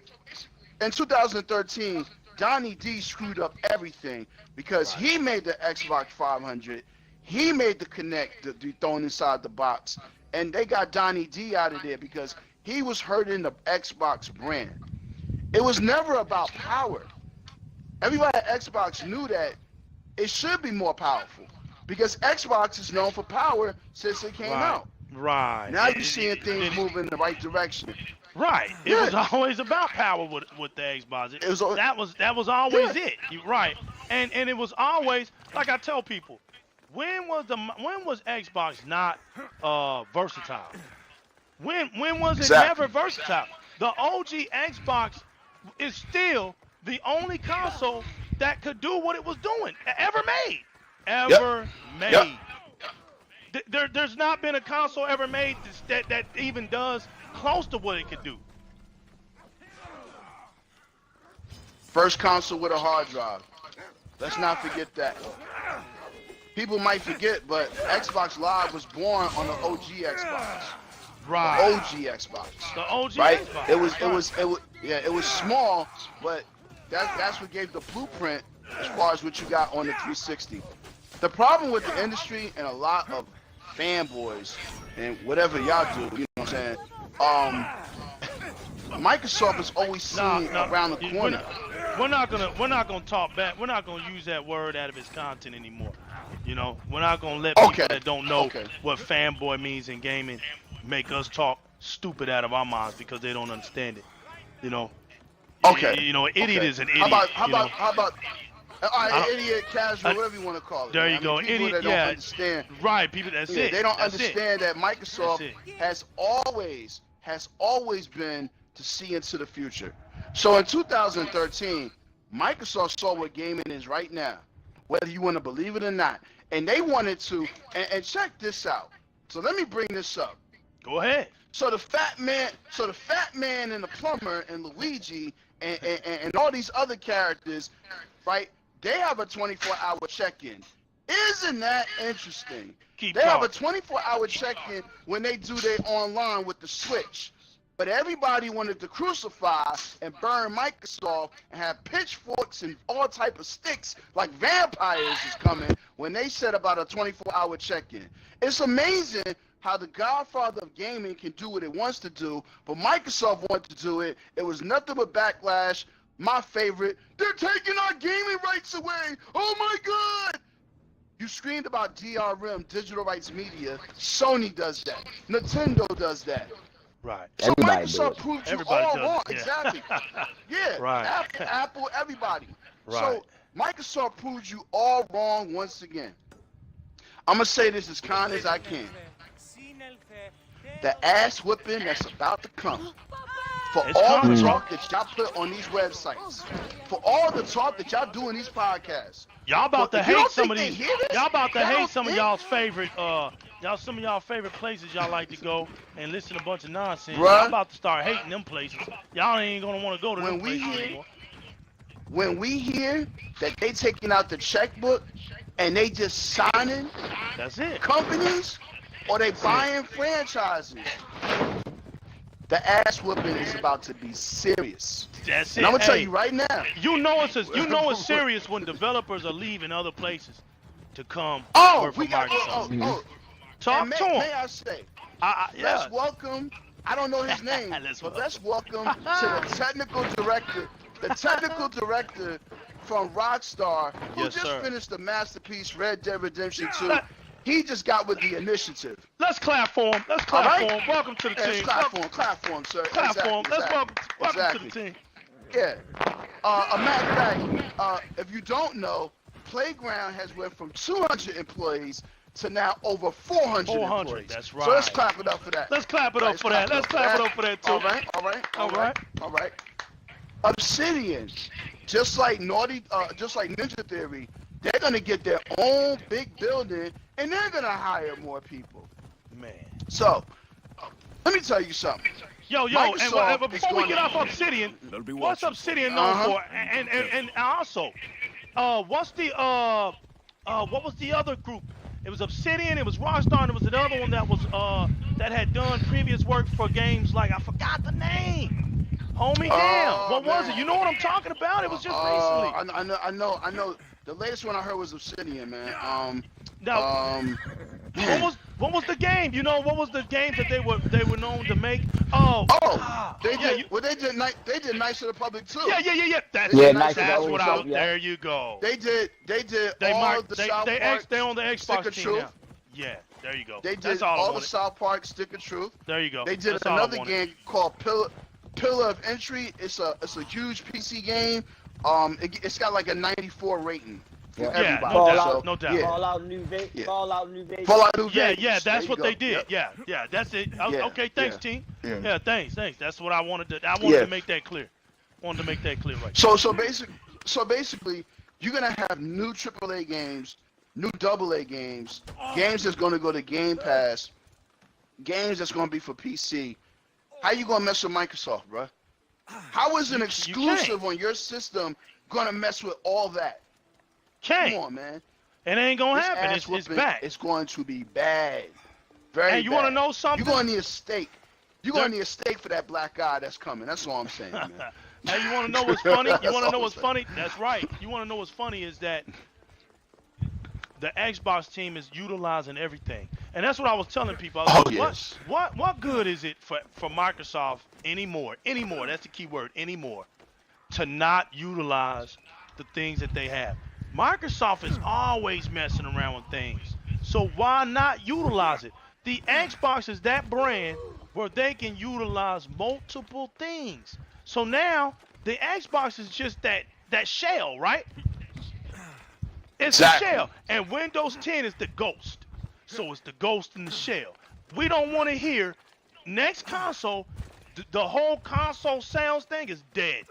in 2013, Donnie D screwed up everything because he made the Xbox 500. He made the Kinect to be thrown inside the box. And they got Donnie D out of there because he was hurting the Xbox brand. It was never about power. Everybody at Xbox knew that it should be more powerful because Xbox is known for power since it came out. Right. Now you're seeing things moving in the right direction. Right. It was always about power with the Xbox. That was always it. Right. And it was always, like I tell people, when was Xbox not versatile? When was it never versatile? The OG Xbox is still the only console that could do what it was doing ever made. There's not been a console ever made that even does close to what it could do. First console with a hard drive. Let's not forget that. People might forget, but Xbox Live was born on the OG Xbox. Right. The OG Xbox. The OG Xbox. It was small, but that's what gave the blueprint as far as what you got on the 360. The problem with the industry and a lot of fanboys and whatever y'all do, you know what I'm saying? Microsoft is always seen around the corner. We're not gonna talk back. We're not gonna use that word out of its content anymore. You know, we're not gonna let people that don't know what fanboy means in gaming make us talk stupid out of our minds because they don't understand it. You know. You know, idiot is an idiot. How about idiot, casual, whatever you want to call it. There you go. People Idiot, that don't understand. Right, people. That's it. They don't understand that Microsoft has always been to see into the future. So in 2013, Microsoft saw what gaming is right now, whether you want to believe it or not, and they wanted to. And check this out. So let me bring this up. Go ahead. So the fat man and the plumber and Luigi and all these other characters, right? They have a 24-hour check-in. Isn't that interesting? They have a 24-hour check-in when they do their online with the Switch. But everybody wanted to crucify and burn Microsoft and have pitchforks and all type of sticks like vampires is coming when they said about a 24-hour check-in. It's amazing how the godfather of gaming can do what it wants to do, but Microsoft wanted to do it. It was nothing but backlash. My favorite, they're taking our gaming rights away. Oh my God! You screamed about DRM, Digital Rights Media. Sony does that. Nintendo does that. Right. So Everybody Microsoft proved you all wrong. Yeah. Exactly. Yeah. Right. Apple, everybody. Right. So Microsoft proved you all wrong once again. I'm gonna say this as kind as I can. The ass whipping that's about to come. For It's all coming, the bro. talk that y'all put on these websites. For all the talk that y'all do in these podcasts. Y'all about to But you hate don't some think of they these. hear this? Y'all about to Y'all hate don't some of think? y'all's favorite some of y'all favorite places y'all like to go and listen to a bunch of nonsense. Bruh. Y'all about to start hating them places. Y'all ain't gonna want to go to them places anymore. When we hear that they taking out the checkbook and they just signing That's it. companies or they buying franchises, the ass whooping is about to be serious. That's And it. I'm gonna tell Hey, you right now. you know it's serious when developers are leaving other places to come work for We got. Microsoft. Talk to May them. I say, Yeah. let's welcome. I don't know his name, but let's welcome to the technical director. The technical director from Rockstar, who Yes, just sir. finished the masterpiece Red Dead Redemption 2. He just got with the initiative. Let's clap for him. Let's clap for him. Welcome to the Let's team. clap for him, sir. Clap for him. Let's welcome to the Exactly. team. Yeah. A matter of fact, if you don't know, Playground has went from 200 employees to now over 400 employees. That's right. So let's clap it up for that. Let's clap it up for that. Let's clap it up for that too. All right. Obsidian, just like Ninja Theory, they're gonna get their own big building and they're gonna hire more people. Man. So, let me tell you something. Yo, Microsoft and is before we gonna- get off Obsidian, They'll be what's watching. Obsidian known for? And also, what's the what was the other group? It was Obsidian, it was Rockstar, and it was another one that was that had done previous work for games like I forgot the name. Homie, damn. What was it? You know what I'm talking about? It was just recently. I know. The latest one I heard was Obsidian, man. Now, what was the game? You know, what was the game that they were known to make? They did Knights of the Republic too. Yeah. That's Knights that's of the what Republic, I was. There you go. They did all the South Park. They on the Stick Xbox of team Truth. now. Yeah, there you go. They did that's all I all the wanted. South Park Stick of Truth. There you go. They did That's all I another wanted. game called Pillar of Entry. It's a huge PC game. It's got like a 94 rating for everybody. No doubt. Yeah. Fallout New Vegas. Fallout New Vegas. Yeah, that's There you what go. they did. Yep. Yeah, that's it. Yeah, Okay, thanks, yeah, team. yeah. Yeah, thanks. That's what I wanted to. I wanted to make that clear. Right. So basically, you're gonna have new AAA games, new AA games, games that's gonna go to Game Pass, games that's gonna be for PC. How you gonna mess with Microsoft, bruh? How is an exclusive on your system gonna mess with all that? Can't. Come on, man. It ain't gonna This happen. ass It's whooping back. It's going to be bad. Very Hey, you bad. wanna know something? You're gonna need a steak. You're gonna need a steak for that black guy that's coming. That's all I'm saying, man. Hey, you want to know what's funny? You want to know all what's I'm funny? That's right. You want to know what's funny is that the Xbox team is utilizing everything, and that's what I was telling people. I was like, yes. What good is it for Microsoft anymore? Anymore. That's the key word. Anymore. To not utilize the things that they have. Microsoft is always messing around with things, so why not utilize it? The Xbox is that brand where they can utilize multiple things. So now the Xbox is just that shell, right? It's a shell, and Windows 10 is the ghost. So it's the ghost in the shell. We don't want to hear next console. The whole console sales thing is dead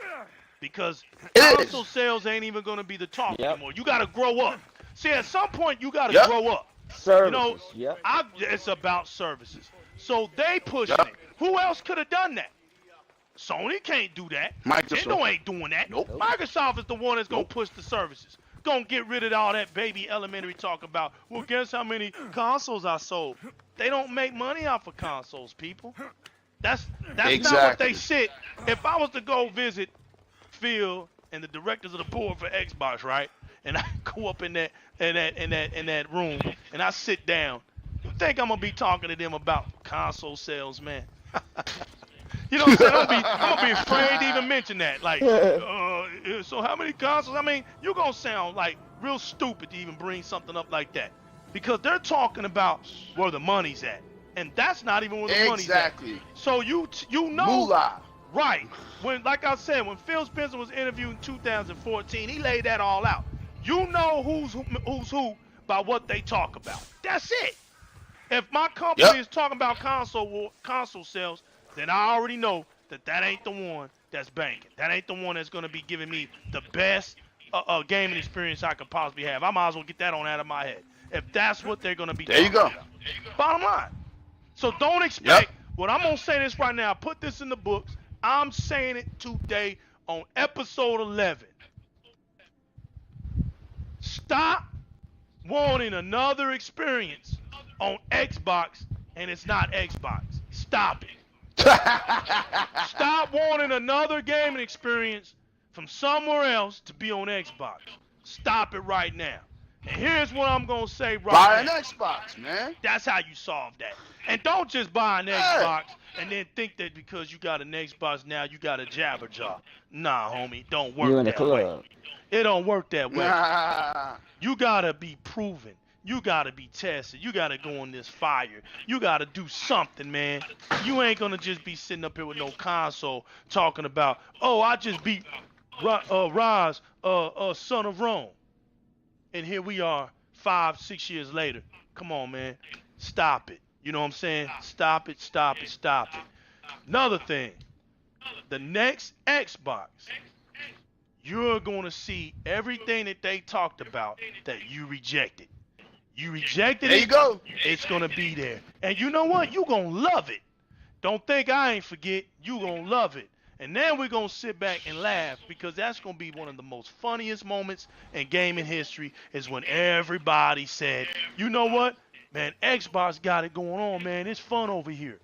because console sales ain't even going to be the talk anymore. You got to grow up. See, at some point you got to grow up. Services. You know, it's about services. So they pushing it. Who else could have done that? Sony can't do that. Nintendo ain't doing that. Nope. Microsoft is the one that's gonna push the services. Gonna get rid of all that baby elementary talk about, well, guess how many consoles I sold. They don't make money off of consoles, people. That's not what they sit. If I was to go visit Phil and the directors of the board for Xbox, right? And I go up in that room and I sit down, you think I'm gonna be talking to them about console sales, man? You know what I'm saying? I'm gonna be afraid to even mention that. Like, so how many consoles? I mean, you're gonna sound like real stupid to even bring something up like that, because they're talking about where the money's at, and that's not even where the money's at. So you know, Moolah. Right? When, like I said, when Phil Spencer was interviewed in 2014, he laid that all out. You know who's who by what they talk about. That's it. If my company is talking about console sales, then I already know that ain't the one that's banking. That ain't the one that's going to be giving me the best gaming experience I could possibly have. I might as well get that on out of my head. If that's what they're going to be There you go. about. Bottom line. So don't expect, what I'm going to say this right now, put this in the books. I'm saying it today on episode 11. Stop wanting another experience on Xbox and it's not Xbox. Stop it. Stop wanting another gaming experience from somewhere else to be on Xbox. Stop it right now. And here's what I'm going to say right now. Buy an Xbox, man. That's how you solve that. And don't just buy an Xbox and then think that because you got an Xbox now you got a jabber jaw. Nah, homie, don't work You in the that club. way. It don't work that way. Nah. You got to be proven. You got to be tested. You got to go on this fire. You got to do something, man. You ain't going to just be sitting up here with no console talking about, oh, I just beat Rise, Son of Rome. And here we are 5-6 years later. Come on, man. Stop it. You know what I'm saying? Stop it, stop it, stop it. Another thing. The next Xbox, you're going to see everything that they talked about that you rejected. You rejected it. There you go. It's going to be there. And you know what? You're going to love it. Don't think I ain't forget. You're going to love it. And then we're going to sit back and laugh because that's going to be one of the most funniest moments in gaming history is when everybody said, you know what? Man, Xbox got it going on, man. It's fun over here.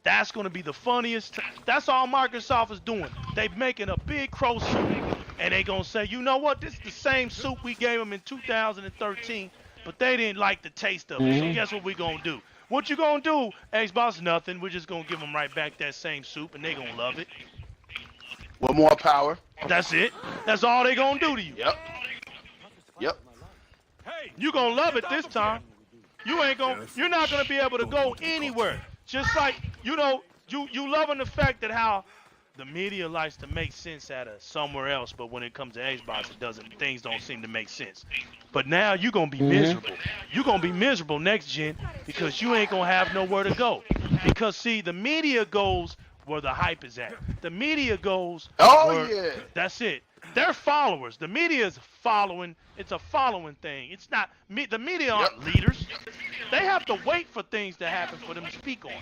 That's going to be the funniest. That's all Microsoft is doing. They making a big crow suit. And they going to say, you know what? This is the same soup we gave them in 2013, but they didn't like the taste of it. So guess what we're going to do? What you going to do, Xbox? Nothing. We're just going to give them right back that same soup, and they going to love it. With more power. That's it. That's all they going to do to you. Yep. You going to love it this time. You're not going to be able to go anywhere. Just like, you know, you loving the fact that how the media likes to make sense out of somewhere else, but when it comes to Xbox, things don't seem to make sense. But now you're going to be miserable. You're going to be miserable next gen because you ain't going to have nowhere to go. Because, see, the media goes where the hype is at. The media goes that's it. They're followers. The media is following. It's a following thing. It's not the media aren't leaders. They have to wait for things to happen for them to speak on.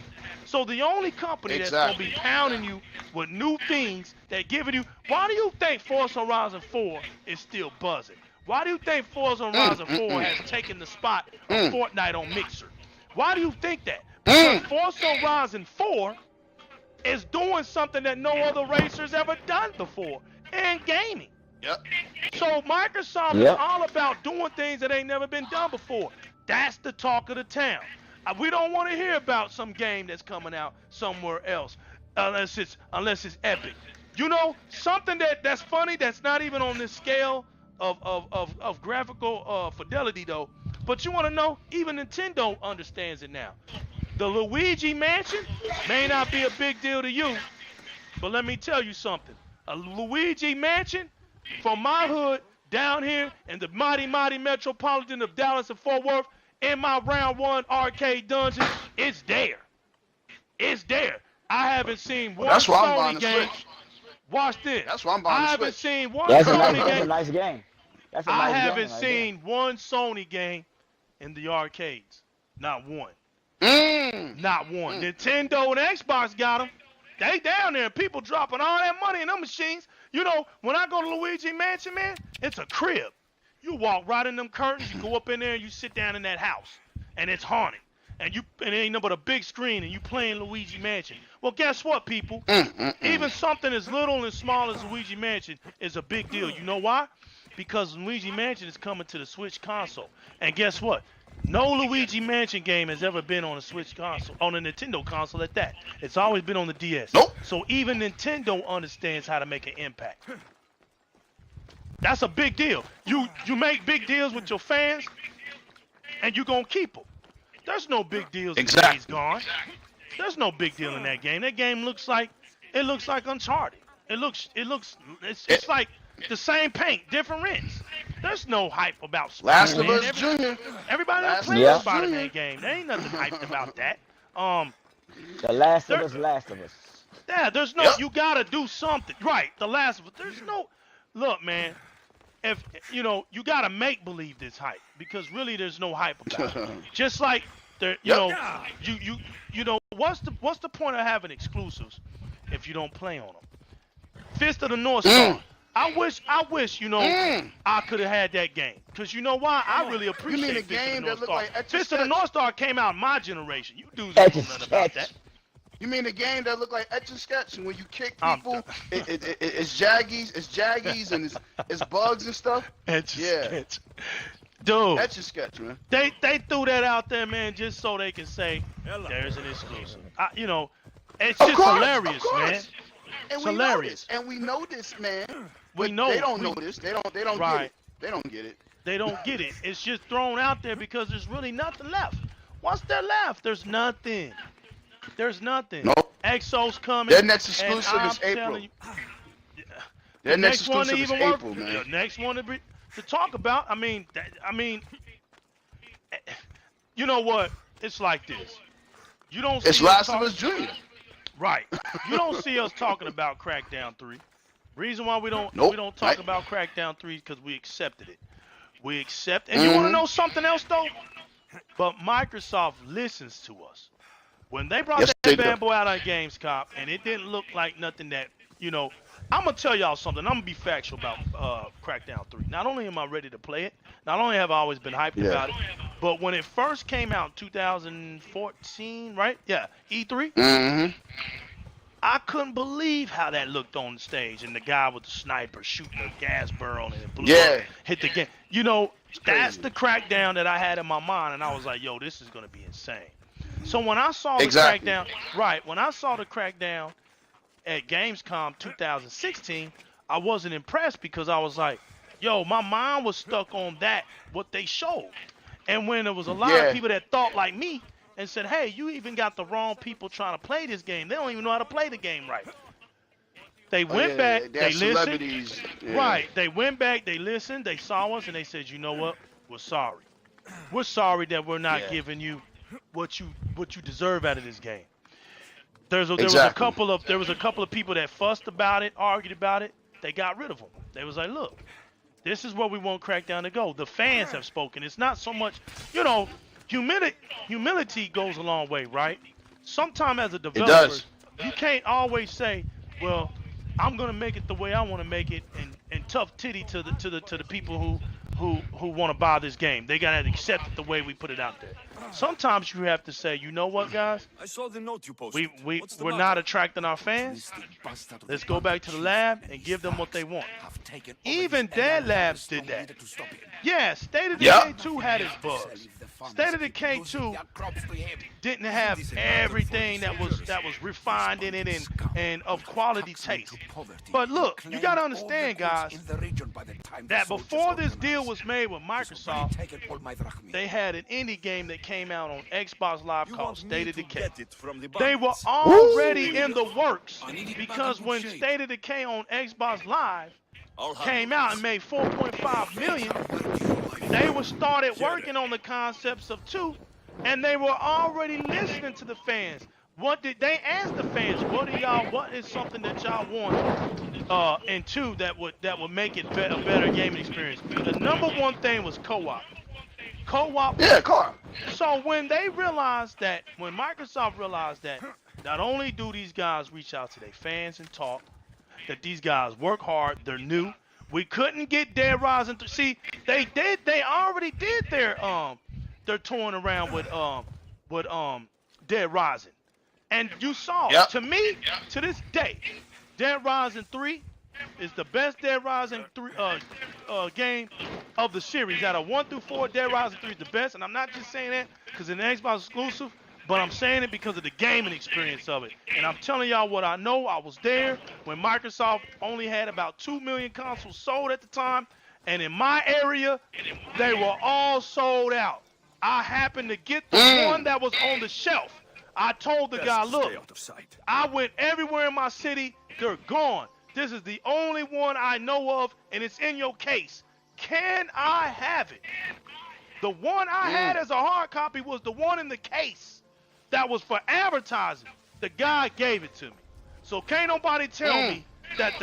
So the only company that's going to be pounding you with new things that giving you. Why do you think Forza Horizon 4 is still buzzing? Why do you think Forza Horizon 4 has taken the spot of Fortnite on Mixer? Why do you think that? Because Forza Horizon 4 is doing something that no other racer's ever done before in gaming. So Microsoft is all about doing things that ain't never been done before. That's the talk of the town. We don't want to hear about some game that's coming out somewhere else unless it's epic. You know, something that's funny that's not even on this scale of graphical fidelity though. But you want to know, even Nintendo understands it now. The Luigi Mansion may not be a big deal to you, but let me tell you something. A Luigi Mansion from my hood down here in the mighty metropolitan of Dallas and Fort Worth in my round one arcade dungeon, it's there. It's there. I haven't seen one Sony game. Watch this. That's why I'm buying I the haven't Switch. seen one That's Sony a game. nice game. That's a I nice haven't game right seen one Sony game in the arcades. Not one. Not one. Nintendo and Xbox got them. They down there. People dropping all that money in them machines. You know, when I go to Luigi Mansion, man, it's a crib. You walk right in them curtains. You go up in there and you sit down in that house. And it's haunted. And it ain't nothing but a big screen and you playing Luigi Mansion. Well, guess what, people? Even something as little and small as Luigi Mansion is a big deal. You know why? Because Luigi Mansion is coming to the Switch console. And guess what? No Luigi Mansion game has ever been on a Switch console, on a Nintendo console at that. It's always been on the DS. Nope. So even Nintendo understands how to make an impact. That's a big deal. You make big deals with your fans, and you're going to keep them. There's no big deals in Days Gone. There's no big deal in that game. That game looks like Uncharted. It's like the same paint, different rinse. There's no hype about Last of Spider-Man. Us Junior. Everybody Last playing of the Us Spider-Man Junior. game. There ain't nothing hyped about that. The Last of There, Us, Last of Us. yeah, there's no. Yep. You gotta do something, right? The Last of Us. There's no. Look, man. If you know, you gotta make believe this hype because really there's no hype about it. Just like there, you know, you know, what's the point of having exclusives if you don't play on them? Fist of the North Star. I wish, you know, I could have had that game. Cause you know why? I really appreciate mean a Fist of game the North that look Star. like Etch a Fist of the Sketch? North Star came out in my generation. You dudes don't know nothing about that. You mean a game that look like Etch a Sketch, and when you kick I'm people, it's jaggies, and it's bugs and stuff? Etch a Yeah. Sketch. Dude. Etch a Sketch, man. They threw that out there, man, just so they can say there's an exclusive. You know, it's just hilarious, man. And It's we hilarious. Know this, and we know this, man. We But know they it. don't know this. They don't Right. get it. They don't get it. They don't get it. It's just thrown out there because there's really nothing left. What's there left? There's nothing. There's nothing. Nope. EXO's coming. Their next exclusive and is I'm April. telling you, Their the next one to exclusive is even work. April, The man. next one to talk about. You know what? It's like this. You don't. It's see us Last of talk- Us Junior. Right. You don't see us talking about Crackdown 3. Reason why we don't Nope. talk Right. about Crackdown 3 is because we accepted it. We accept. And you want to know something else though? But Microsoft listens to us. When they brought Yes, that they do. bad boy out on Gamescom, and it didn't look like nothing that, you know, I'm gonna tell y'all something. I'm gonna be factual about Crackdown 3. Not only am I ready to play it, not only have I always been hyped about it, but when it first came out in 2014, right? Yeah, E3. Mm-hmm. I couldn't believe how that looked on the stage, and the guy with the sniper shooting a gas barrel and it blew up, hit the game. You know, that's the Crackdown that I had in my mind, and I was like, yo, this is gonna be insane. So when I saw the Exactly. Crackdown, right? When I saw the Crackdown at Gamescom 2016, I wasn't impressed because I was like, yo, my mind was stuck on that, what they showed. And when there was a lot of people that thought like me and said, hey, you even got the wrong people trying to play this game. They don't even know how to play the game right. They went back, they listened. Yeah. Right. They went back, they listened, they saw us, and they said, you know what? We're sorry. We're sorry that we're not giving you what you deserve out of this game. There was a couple of people that fussed about it, argued about it. They got rid of them. They was like, look, this is where we want Crackdown to go. The fans have spoken. It's not so much, you know, humility goes a long way, right? Sometimes as a developer, you can't always say, well, I'm gonna make it the way I want to make it, and tough titty to the people who want to buy this game. They gotta accept it the way we put it out there. Sometimes you have to say, you know what, guys? I saw the note you posted. We're not attracting our fans. Let's go back to the lab and give them what they want. Even Dead Labs did that. Yeah, State of Decay 2 had its bugs. State of Decay 2 didn't have everything that was refined in it and of quality taste. But look, you gotta understand, guys, that before this deal was made with Microsoft, they had an indie game that came out on Xbox Live called State of Decay. They were already in the works because when State of Decay on Xbox Live came out and made 4.5 million, they were started working on the concepts of 2, and they were already listening to the fans. What did they ask the fans? What is something that y'all want in 2 that would make it a better gaming experience? The number one thing was co-op. Yeah, co-op. So when Microsoft realized that not only do these guys reach out to their fans and talk, that these guys work hard, they're new. We couldn't get Dead Rising. See, they already did their touring around with Dead Rising, and you saw. To me, to this day, Dead Rising 3 is the best Dead Rising 3 game of the series. Out of 1 through 4, Dead Rising 3 is the best, and I'm not just saying that because it's an Xbox exclusive, but I'm saying it because of the gaming experience of it. And I'm telling y'all what I know. I was there when Microsoft only had about 2 million consoles sold at the time, and in my area, they were all sold out. I happened to get the one that was on the shelf. I told the guy, look, I went everywhere in my city. They're gone. This is the only one I know of, and it's in your case. can I have it? The one I had as a hard copy was the one in the case that was for advertising. The guy gave it to me. So can't nobody tell me that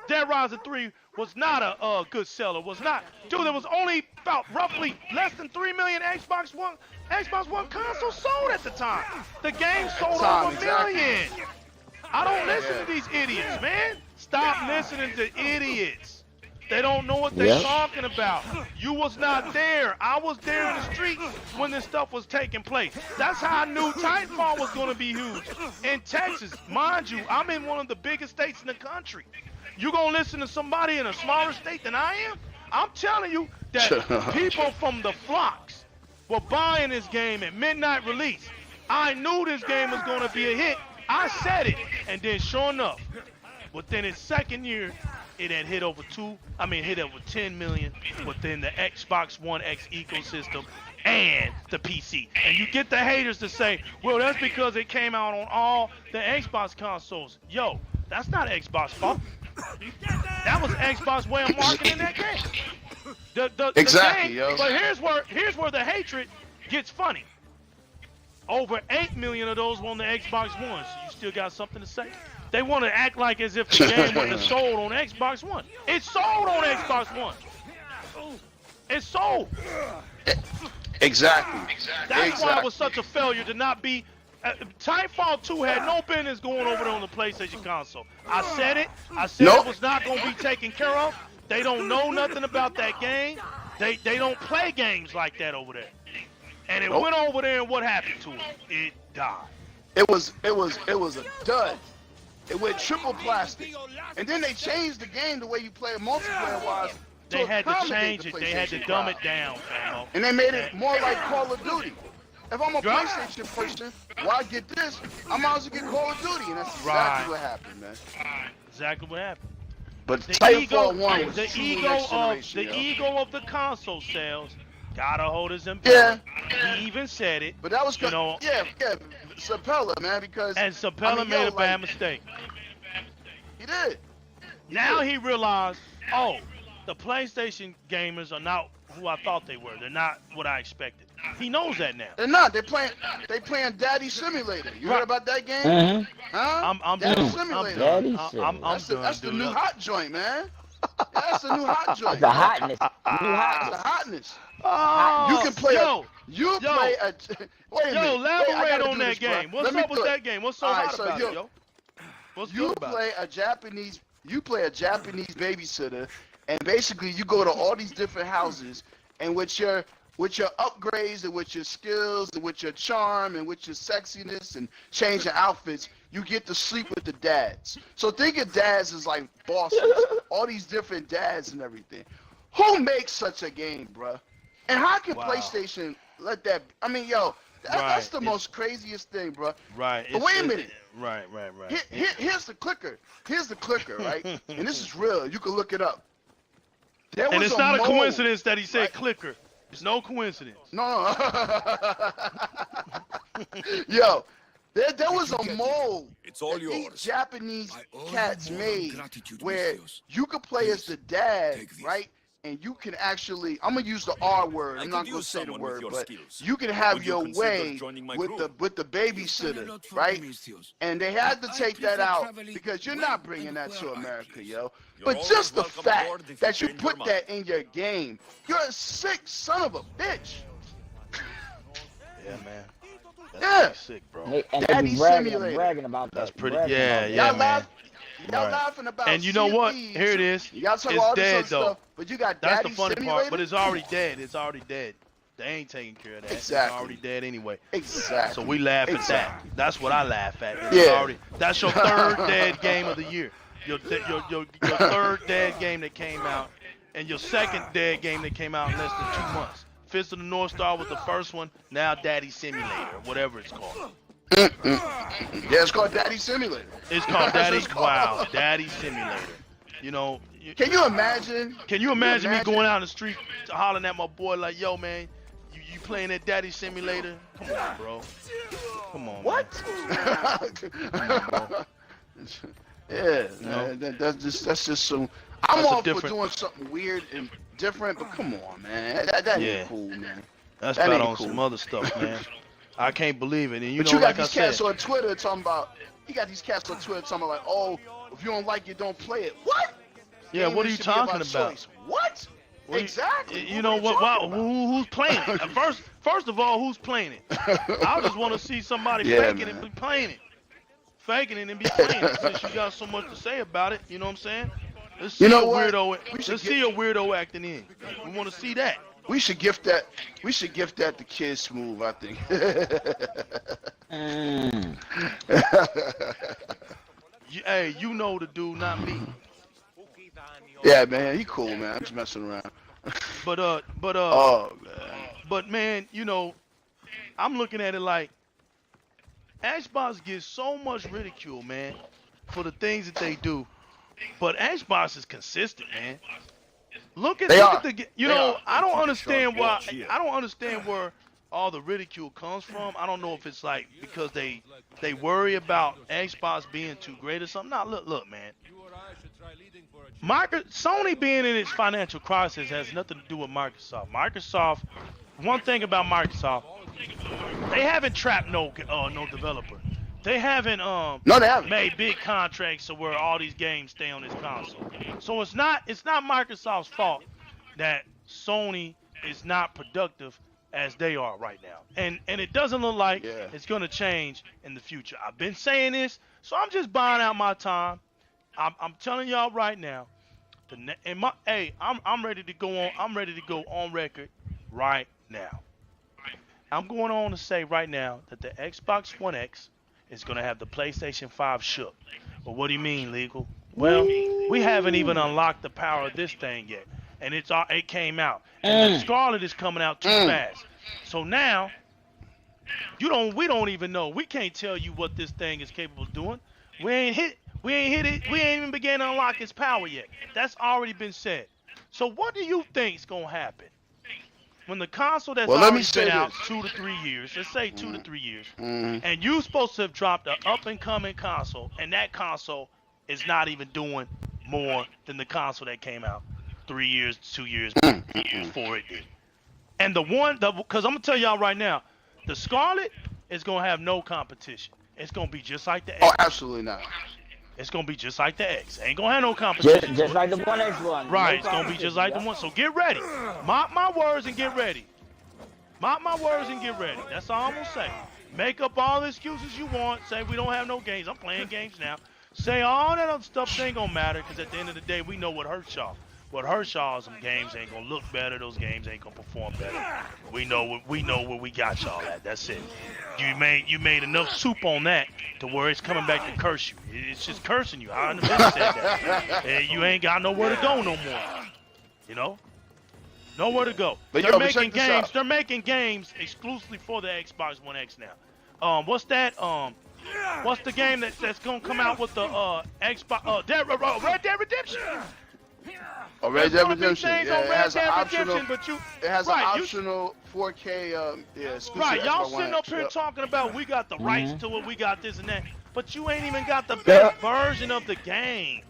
Dead Rising 3 was not a good seller. Was not. Dude, there was only about roughly less than 3 million Xbox One consoles sold at the time. The game sold over a million. I don't listen to these idiots, man. Stop listening to idiots. They don't know what they're talking about. You was not there. I was there in the streets when this stuff was taking place. That's how I knew Titanfall was going to be huge. In Texas, mind you, I'm in one of the biggest states in the country. You going to listen to somebody in a smaller state than I am? I'm telling you that people from the flocks were buying this game at midnight release. I knew this game was going to be a hit. I said it. And then sure enough, within its second year, it had hit over 10 million within the Xbox One X ecosystem and the PC. And you get the haters to say, well, that's because it came out on all the Xbox consoles. Yo, that's not Xbox fault. That was Xbox way of marketing that game. Exactly, yo. But here's where the hatred gets funny. Over 8 million of those were on the Xbox One. So you still got something to say? They want to act like as if the game wasn't sold on Xbox One. It's sold on Xbox One. It's sold. Exactly. That's why it was such a failure to not be. Titanfall 2 had no business going over there on the PlayStation console. I said it. I said it was not going to be taken care of. They don't know nothing about that game. They don't play games like that over there. And it went over there, and what happened to it? It died. It was a dud. It went triple plastic. And then they changed the game the way you play it multiplayer-wise. They had to change it. They had to dumb it down, famo. And they made it more like Call of Duty. If I'm a PlayStation person, why get this? I might as well get Call of Duty. And that's exactly what happened, man. Exactly what happened. But Titanfall 1 was the ego of the console sales gotta hold his umbrella. Yeah. He even said it. But that was Sapella, man, because Sapella made a bad mistake. He did. Now he realized, the PlayStation gamers are not who I thought they were. They're not what I expected. He knows that now. They're not. They playing Daddy Simulator. You heard about that game? Huh? I'm Daddy Simulator. That's the new hot joint, man. That's the new hot joint. The hotness. The hotness. Oh, you can play elaborate on that game. What's up with that game? What's so hot about it, yo? What's good about it? You play a Japanese babysitter, and basically you go to all these different houses, and with your upgrades and with your skills and with your charm and with your sexiness and changing outfits, you get to sleep with the dads. So think of dads as like bosses, all these different dads and everything. Who makes such a game, bruh? And how can PlayStation let that? I mean, yo, that's the most craziest thing, bruh. Right. But wait a minute. Right. Here's the clicker. right? And this is real. You can look it up. And it's not a coincidence that he said clicker. It's no coincidence. No. Yo, there was a mold that these Japanese cats made where you could play as the dad, right? And you can actually, I'm gonna use the R word. I'm not gonna say the word, but you can have your way with the babysitter, right? And they had to take that out because you're not bringing that to America, yo. But just the fact that you put that in your game, you're a sick son of a bitch. Yeah, man. That's sick, bro. Hey, and Daddy Simulator. bragging about that. That's pretty. Yeah, man. Y'all laughing about and you know what? Here it is. Y'all talking it's about dead this though. Stuff, but you got That's Daddy the funny Simulator? part. But it's already dead. It's already dead. They ain't taking care of that. Exactly. It's already dead anyway. Exactly. So we laugh at that. That's what I laugh at. That's your third dead game of the year. Your third dead game that came out, and your second dead game that came out in less than 2 months. Fist of the North Star was the first one. Now Daddy Simulator, whatever it's called. Yeah, it's called Daddy Simulator. It's called Daddy. Wow, Daddy Simulator. You know. Can you imagine? Can you imagine me going out in the street hollering at my boy like, "Yo, man, you playing that Daddy Simulator? Come on, bro. Come on." What? Come on, bro. Yeah, no. That's just some. I'm That's a all for different- doing something weird and different, but come on, man. That Yeah. ain't cool, man. That's That about ain't on cool. some other stuff, man. I can't believe it. And you But know, you got like I these cats said, on Twitter talking about. You got these cats on Twitter talking about like, oh, if you don't like it, don't play it. What? yeah, what are you Gaming should be talking about? choice. What? What Exactly. You know are what? talking about? Who's playing it? First of all, who's playing it? I just want to see somebody Yeah, faking it man. and be playing it. Faking it and be playing it. Since you got so much to say about it, you know what I'm saying? Let's see You know a what? weirdo. We should Let's see a weirdo acting in. We want to see that. We should gift that. We should gift that to Kid Smooth. I think. Hey, you know the dude, not me. Yeah, man, he cool, man. I'm just messing around. But Oh man. But man, you know, I'm looking at it like Xbox gets so much ridicule, man, for the things that they do. But Xbox is consistent, man. Look at the you know, I don't understand why I don't understand where all the ridicule comes from. I don't know if it's like because they worry about Xbox being too great or something. Nah, look, man. Sony being in its financial crisis has nothing to do with Microsoft. Microsoft, one thing about Microsoft, they haven't trapped no developer. They haven't No, they haven't. made big contracts to where all these games stay on this console. So it's not Microsoft's fault that Sony is not productive as they are right now. And it doesn't look like it's going to change in the future. I've been saying this, so I'm just buying out my time. I'm telling y'all right now. I'm ready to go on. I'm ready to go on record right now. I'm going on to say right now that the Xbox One X is going to have the PlayStation 5 shook. But what do you mean, legal? Well, we haven't even unlocked the power of this thing yet, and it came out, and the Scarlet is coming out too fast. So now, we don't even know. We can't tell you what this thing is capable of doing. We ain't hit it. We ain't even began to unlock its power yet. That's already been said. So what do you think is gonna happen when the console that's already been out 2 to 3 years? Let's say 2 to 3 years, and you supposed to have dropped an up and coming console, and that console is not even doing more than the console that came out 3 years, 2 years before it did. And because I'm gonna tell y'all right now, the Scarlet is gonna have no competition. It's gonna be just like the X. Oh, absolutely not. It's gonna be just like the X. Ain't gonna have no competition. Just like the One X one. Right, No it's gonna be just like the one. So get ready. Mark my words and get ready. Mark my words and get ready. That's all I'm gonna say. Make up all the excuses you want. Say we don't have no games. I'm playing games now. Say all that other stuff ain't gonna matter because at the end of the day, we know what hurts y'all. What hurts y'all is some games ain't gonna look better. Those games ain't gonna perform better. We know where we got y'all at. That's it. You made enough soup on that to where it's coming back to curse you. It's just cursing you. I understand that. And you ain't got nowhere to go no more. You know, nowhere to go. But They're yo, making check this games. out. They're making games exclusively for the Xbox One X now. What's that? What's the game that's gonna come out with the Xbox? Red Dead Redemption. Oh, Red Dead Redemption. Things Yeah, on it Red has an Dead optional. Redemption, but you It has right, an optional 4K. Exclusive right. Y'all Xbox One sitting up X. here Yep. talking about we got the rights to it, we got this and that, but you ain't even got the best version of the game.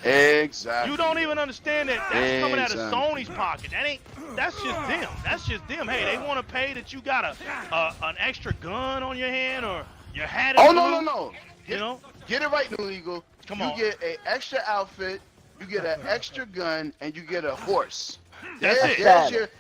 Exactly. You don't even understand that that's coming out of Exactly. Sony's pocket. That's just them. That's just them. Hey, they want to pay that you got an extra gun on your hand or your hat. Oh no. You know. Get it right, New Legal. Come you on. get an extra outfit, you get an extra gun, and you get a horse. That's it.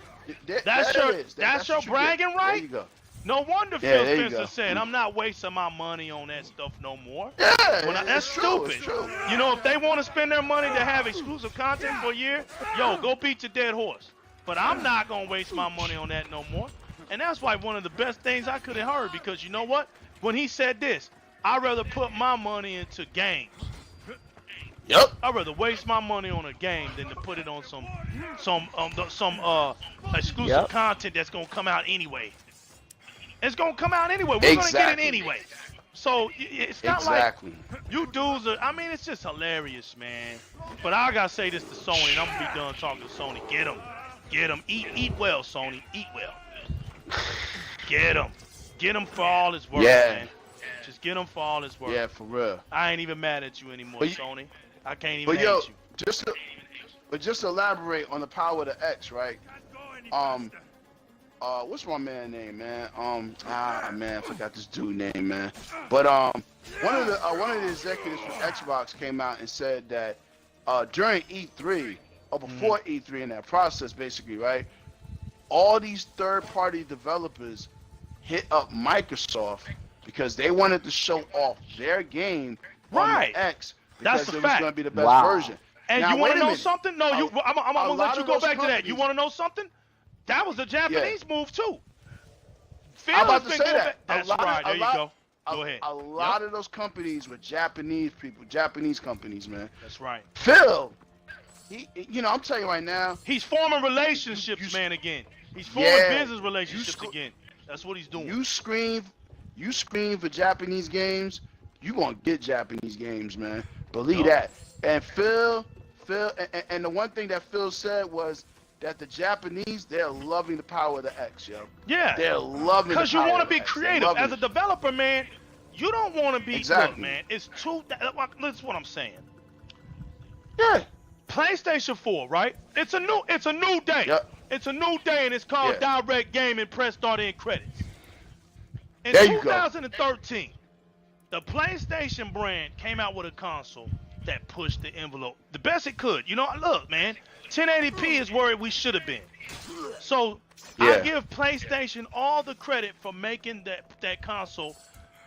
That's your bragging right? There you go. No wonder Yeah, Phil there you Spencer go. said, "I'm not wasting my money on that stuff no more." Yeah, That's it's true, stupid. it's true. You know, if they want to spend their money to have exclusive content for a year, yo, go beat your dead horse. But I'm not gonna waste my money on that no more. And that's why one of the best things I could have heard, because you know what? When he said this, I'd rather put my money into games. Yep. I'd rather waste my money on a game than to put it on some exclusive content that's gonna come out anyway. It's gonna come out anyway. We're gonna get it anyway. So it's not like you dudes are. I mean, it's just hilarious, man. But I gotta say this to Sony, and I'm gonna be done talking to Sony. Get him. Eat well, Sony. Eat well. Get him for all his work, man. Just get him for all his work. Yeah, for real. I ain't even mad at you anymore, Sony. I can't even But hate yo, you. just to elaborate on the power of the X, right? What's my man name, man? Man, I forgot this dude name, man. But one of the executives from Xbox came out and said that during E3 or before E3 in that process, basically, right? All these third-party developers hit up Microsoft because they wanted to show off their game on the X because it was going to be the best version. And now, you want to know minute. something? No, I'm going to let you go back to that. You want to know something? That was a Japanese move, too. I'm about to say that. That's right. There you go. Go ahead. A lot of those companies were Japanese people, Japanese companies, man. That's right. Phil, I'm telling you right now. He's forming relationships, man, again. He's forming business relationships again. That's what he's doing. You scream for Japanese games, you gonna get Japanese games, man. Believe that. And Phil, and the one thing that Phil said was that the Japanese, they're loving the power of the X, yo. Yeah. They're loving the power. Because you want to be X. creative. As a developer, man, you don't want to be, exactly. Look, man, it's too, that's what I'm saying. Yeah. PlayStation 4, right? It's a new day. Yep. It's a new day, and it's called Di-RREC Gaming. Press start in credits. In there you 2013, the PlayStation brand came out with a console that pushed the envelope the best it could. You know, look, man, 1080p is where we should have been. So I give PlayStation all the credit for making that console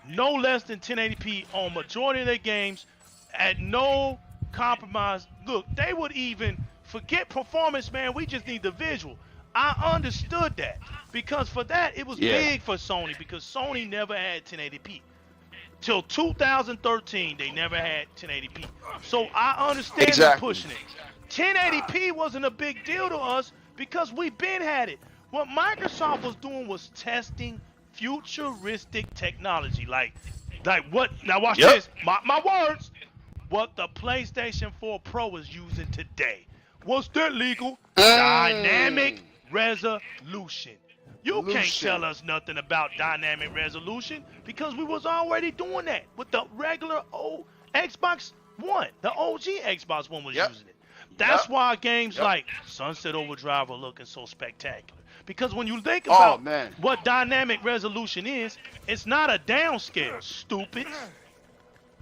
no less than 1080p on majority of their games at no compromise. Look, they would even forget performance, man. We just need the visual. I understood that because for that it was big for Sony because Sony never had 1080p. Till 2013, they never had 1080p. So I understand them pushing it. 1080p wasn't a big deal to us because we been had it. What Microsoft was doing was testing futuristic technology. Like what? Now watch this. My words. What the PlayStation 4 Pro is using today. What's that legal? Dynamic resolution. You can't tell us nothing about dynamic resolution because we was already doing that with the regular old Xbox One. The OG Xbox One was using it. That's why games like Sunset Overdrive are looking so spectacular. Because when you think about what dynamic resolution is, it's not a downscale, stupid.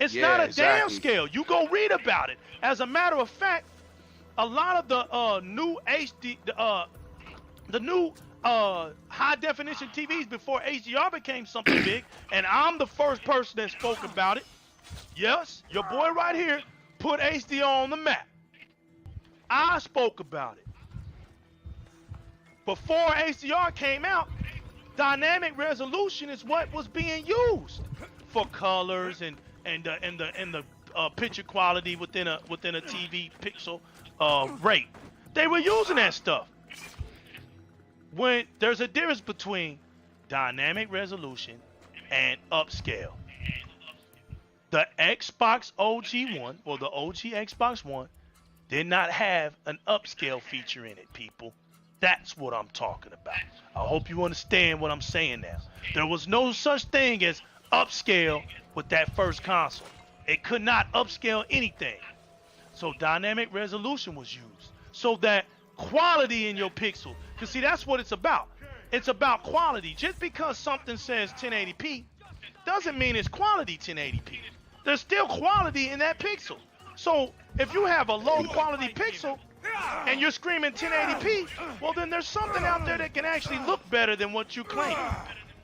It's not a downscale. You go read about it. As a matter of fact, a lot of the new HD, the new high definition TVs before HDR became something big, and I'm the first person that spoke about it. Yes, your boy right here put HDR on the map. I spoke about it. Before HDR came out, dynamic resolution is what was being used for colors and the picture quality within a TV pixel rate. They were using that stuff. When there's a difference between dynamic resolution and upscale. The Xbox OG One, or the OG Xbox One, did not have an upscale feature in it, people. That's what I'm talking about. I hope you understand what I'm saying now. There was no such thing as upscale with that first console. It could not upscale anything. So dynamic resolution was used so that quality in your pixel, because see, that's what it's about. It's about quality. Just because something says 1080p doesn't mean it's quality 1080p. There's still quality in that pixel. So if you have a low quality pixel and you're screaming 1080p, well then there's something out there that can actually look better than what you claim.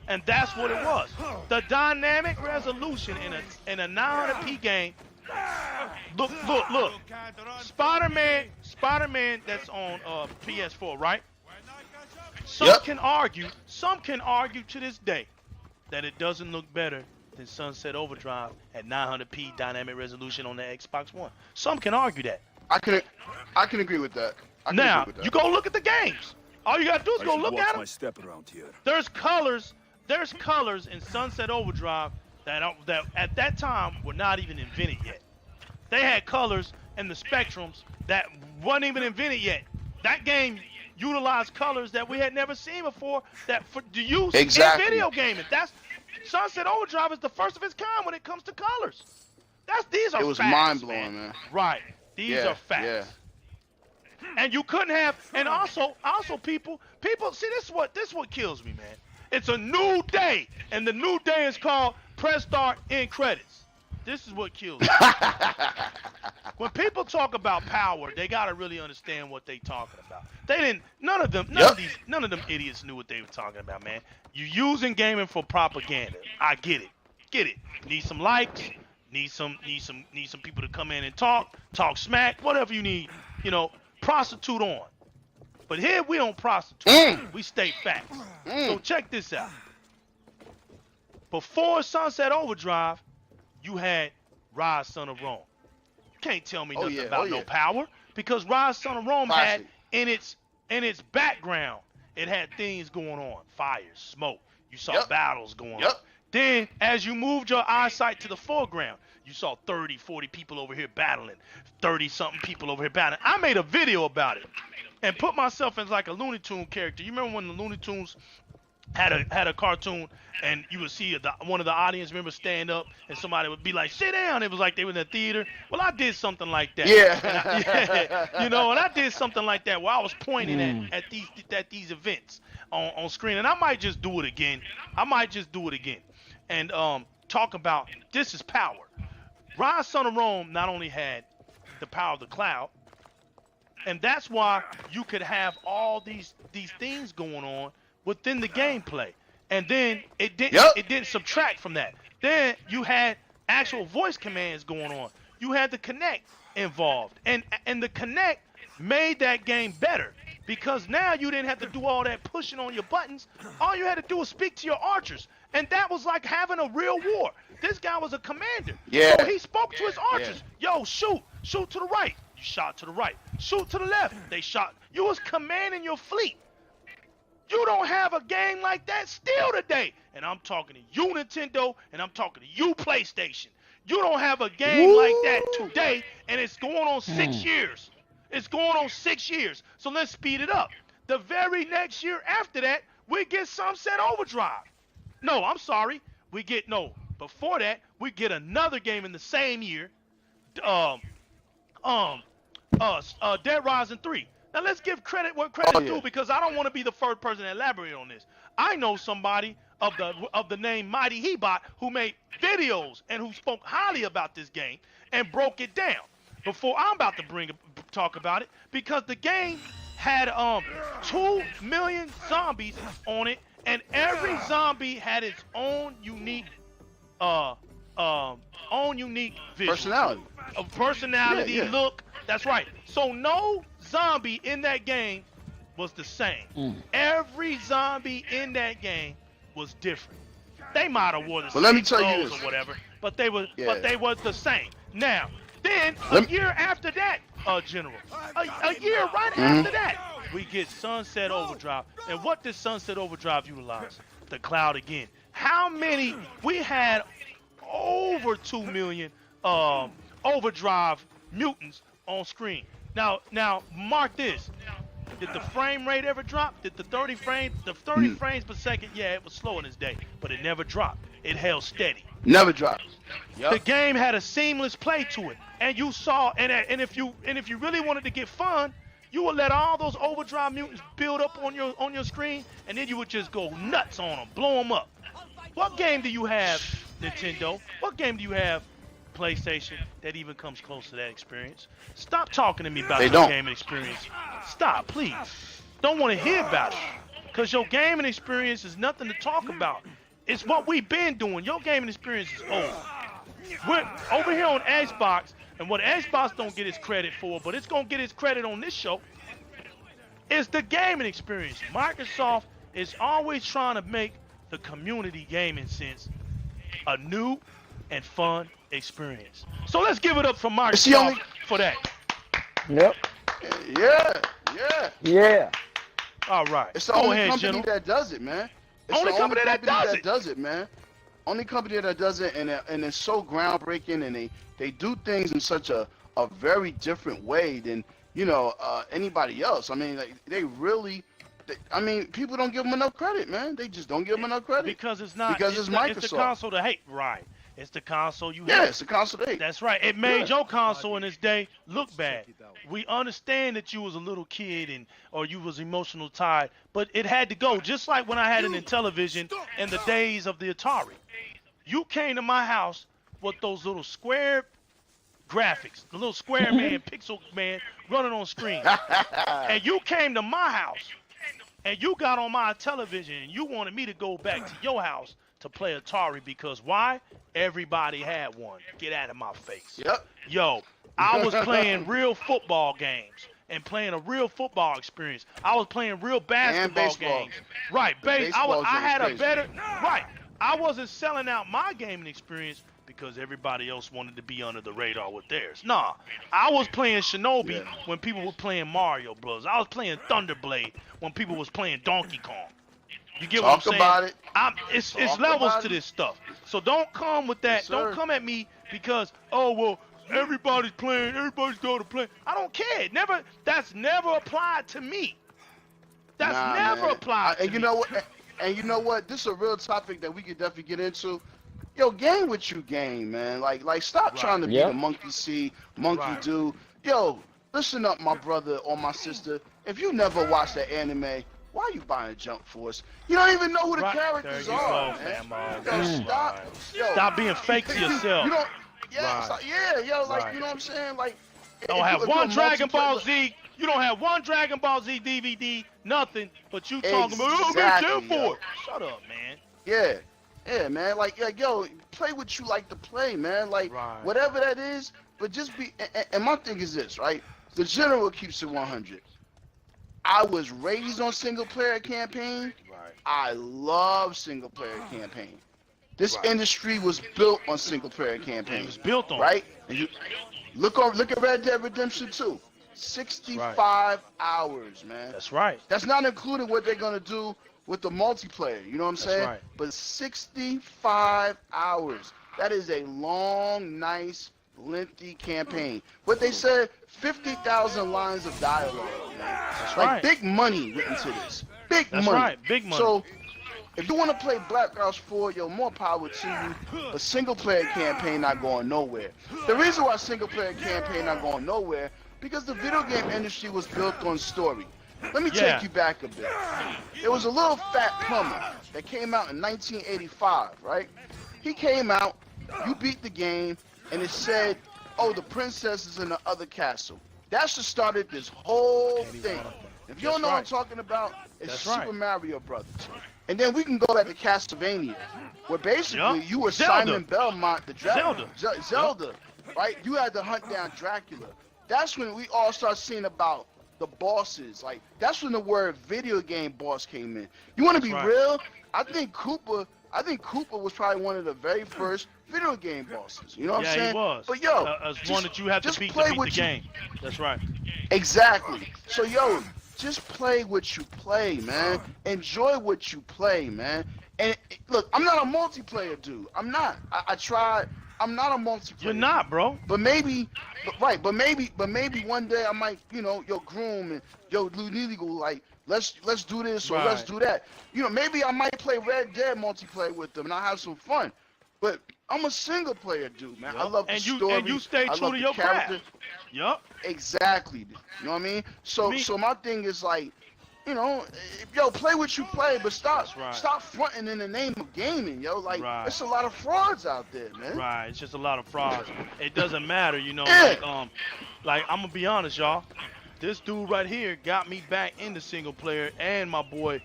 And that's what it was. The dynamic resolution in a 900p game. Look. Spider-Man that's on PS4, right? Some can argue to this day that it doesn't look better than Sunset Overdrive at 900p dynamic resolution on the Xbox One. Some can argue that. I can agree with that. Now, you go look at the games. All you gotta do is go look at them. There's colors in Sunset Overdrive that at that time were not even invented yet. They had colors in the spectrums that wasn't even invented yet. That game utilized colors that we had never seen before that for the use in video gaming. That's Sunset Overdrive is the first of its kind when it comes to colors. These are it was facts, mind blowing, man. Right. These are facts. Yeah. And you couldn't have, and also people see this is what kills me, man. It's a new day, and the new day is called press start end credits. This is what kills me. When people talk about power, they gotta really understand what they talking about. They didn't. None of them idiots knew what they were talking about, man. You using gaming for propaganda. I get it. Need some likes. Need some people to come in and talk smack, whatever you need. You know, prostitute on. But here we don't prostitute. We state facts. So check this out. Before Sunset Overdrive, you had Rise Son of Rome. You can't tell me nothing about no power, because Rise Son of Rome had in its background, it had things going on, fires, smoke. You saw battles going on. Then as you moved your eyesight to the foreground, you saw 30, 40 people over here battling, 30-something people over here battling. I made a video about it and put myself as like a Looney Tune character. You remember when the Looney Tunes had a cartoon, and you would see one of the audience members stand up, and somebody would be like, "Sit down." It was like they were in the theater. Well, I did something like that. Yeah. You know, and I did something like that where I was pointing at these events on screen, and I might just do it again. And talk about this is power. Rise Son of Rome not only had the power of the cloud, and that's why you could have all these things going on within the gameplay, and then it didn't subtract from that. Then you had actual voice commands going on. You had the Kinect involved, and the Kinect made that game better, because now you didn't have to do all that pushing on your buttons. All you had to do was speak to your archers, and that was like having a real war. This guy was a commander, so he spoke to his archers. Yo, shoot to the right. You shot to the right. Shoot to the left. They shot. You was commanding your fleet. You don't have a game like that still today. And I'm talking to you, Nintendo, and I'm talking to you, PlayStation. You don't have a game like that today, and it's going on 6 years. It's going on 6 years. So let's speed it up. The very next year after that, we get Sunset Overdrive. No, I'm sorry. Before that, we get another game in the same year. Dead Rising 3. Now let's give credit where credit's due, because I don't want to be the first person to elaborate on this. I know somebody of the name Mighty Hebot who made videos and who spoke highly about this game and broke it down. Before I'm about to talk about it, because the game had 2 million zombies on it, and every zombie had its own unique visual. Personality, look. That's right. So no zombie in that game was the same. Every zombie in that game was different. They might have wore the same clothes or whatever, but they were the same. Now, then a year after that, General, a year right after that, we get Sunset Overdrive. And what did Sunset Overdrive utilize? The cloud again. How many? We had over 2 million Overdrive mutants on screen. Now mark this. Did the frame rate ever drop? Did the 30 frames per second? Yeah, it was slow in its day, but it never dropped. It held steady. Never dropped. The game had a seamless play to it, and you saw, and if you really wanted to get fun, you would let all those Overdrive mutants build up on your screen, and then you would just go nuts on them, blow them up. What game do you have, Nintendo? What game do you have, PlayStation, that even comes close to that experience? Stop talking to me about your gaming experience. Stop, please. Don't want to hear about it, because your gaming experience is nothing to talk about. It's what we've been doing. Your gaming experience is old. We're over here on Xbox, and what Xbox don't get its credit for, but it's gonna get its credit on this show, is the gaming experience. Microsoft is always trying to make the community gaming sense a new and fun experience. So let's give it up for Microsoft for that. Yep. Yeah. All right. It's the only company that does it, man. It's only the company that does it, man. Only company that does it, and it's so groundbreaking, and they do things in such a very different way than anybody else. I mean, they really. People don't give them enough credit, man. They just don't give them enough credit. Because it's not. Because it's Microsoft. It's the console to hate, right? It's the console you Yeah, hate. it's the console they. That's right. It made Yeah. your console in its day look bad. We understand that you was a little kid and or you was emotional tied, but it had to go. Just like when I had it in television in the days of the Atari. You came to my house with those little square graphics, the little square man, pixel man running on screen. And you came to my house and you got on my television and you wanted me to go back to your house to play Atari because why? Everybody had one. Get out of my face. Yep. Yo, I was playing real football games and playing a real football experience. I was playing real basketball baseball. games. Right, Baseball I had a crazy. better right. I wasn't selling out my gaming experience because everybody else wanted to be under the radar with theirs. Nah, I was playing Shinobi when people were playing Mario Bros. I was playing Thunderblade when people was playing Donkey Kong. You get what I'm saying? About it. It's Talk levels about to it. this stuff. So don't come with that. Yes, Don't sir. come at me because everybody's playing, everybody's going to play. I don't care. That's never applied to me. That's Nah, never man. applied to And you me. know what? And you know what? This is a real topic that we could definitely get into. Yo, game what you game, man. Like stop trying to be Yep. the monkey see, monkey Right. do. Yo, listen up, my brother or my sister. If you never watched that anime, why you buying Jump Force? You don't even know who the Right. characters There you are, go, man. famo. Yo, stop. Right. Yo, Stop being fake to yourself. You don't. Yeah, Right. stop- yeah, yo, like Right. you know what I'm saying? Like, Don't if have you- if one you're a Dragon Ball multiplayer- Z. You don't have one Dragon Ball Z DVD, nothing. But you talking about, oh, Exactly, man, yo. for it. Shut up, man. Yeah, man. Like, yo, play what you like to play, man. Like, Right. whatever that is. But just be. And my thing is this, right? The general keeps it 100. I was raised on single player campaign. Right. I love single player campaign. This Right. industry was built on single player It campaign. was built on. Right? And you look at Red Dead Redemption 2. 65 hours, man. That's right. That's not including what they're gonna do with the multiplayer. You know what I'm That's saying? right. But 65 hours. That is a long, nice, lengthy campaign. What they said, 50,000 lines of dialogue. Man. That's Like right. big money went into this. Big That's money. right. Big money. So if you want to play Black Ops 4, yo, more power to you. But single player campaign not going nowhere. The reason why single player campaign not going nowhere, because the video game industry was built on story. Let me Yeah. take you back a bit. There was a little fat plumber that came out in 1985, right? He came out, you beat the game, and it said, oh, the princess is in the other castle. That's what started this whole thing. If you don't know what I'm talking about, it's That's Super right. Mario Brothers. And then we can go back to Castlevania, where basically Yup. you were Zelda. Simon Belmont, the dragon. Zelda. Zelda, right? You had to hunt down Dracula. That's when we all start seeing about the bosses. Like, that's when the word video game boss came in. You want to be That's right. real? I think Cooper was probably one of the very first video game bosses. You know what I'm Yeah, saying? he was. But yo, as just- one that you have to just beat play to beat the what you- game. That's right. Exactly. So yo, just play what you play, man. Enjoy what you play, man. And look, I'm not a multiplayer dude. I'm not. I tried. I'm not a multiplayer. You're not, bro. But maybe one day I might, yo, Groom and yo, Legal, like, let's do this or let's Right. do that. Maybe I might play Red Dead multiplayer with them and I'll have some fun. But I'm a single player dude, man. I Yup. love the And you- story. and you stay I true love to the your craft. character. Yup. Exactly. You know what I mean? So my thing is like, play what you play, but That's right. stop fronting in the name of gaming, yo. Like, Right. there's a lot of frauds out there, man. Right. It's just a lot of frauds. It doesn't matter, Yeah. like I'm gonna be honest, y'all. This dude right here got me back into single player, and my boy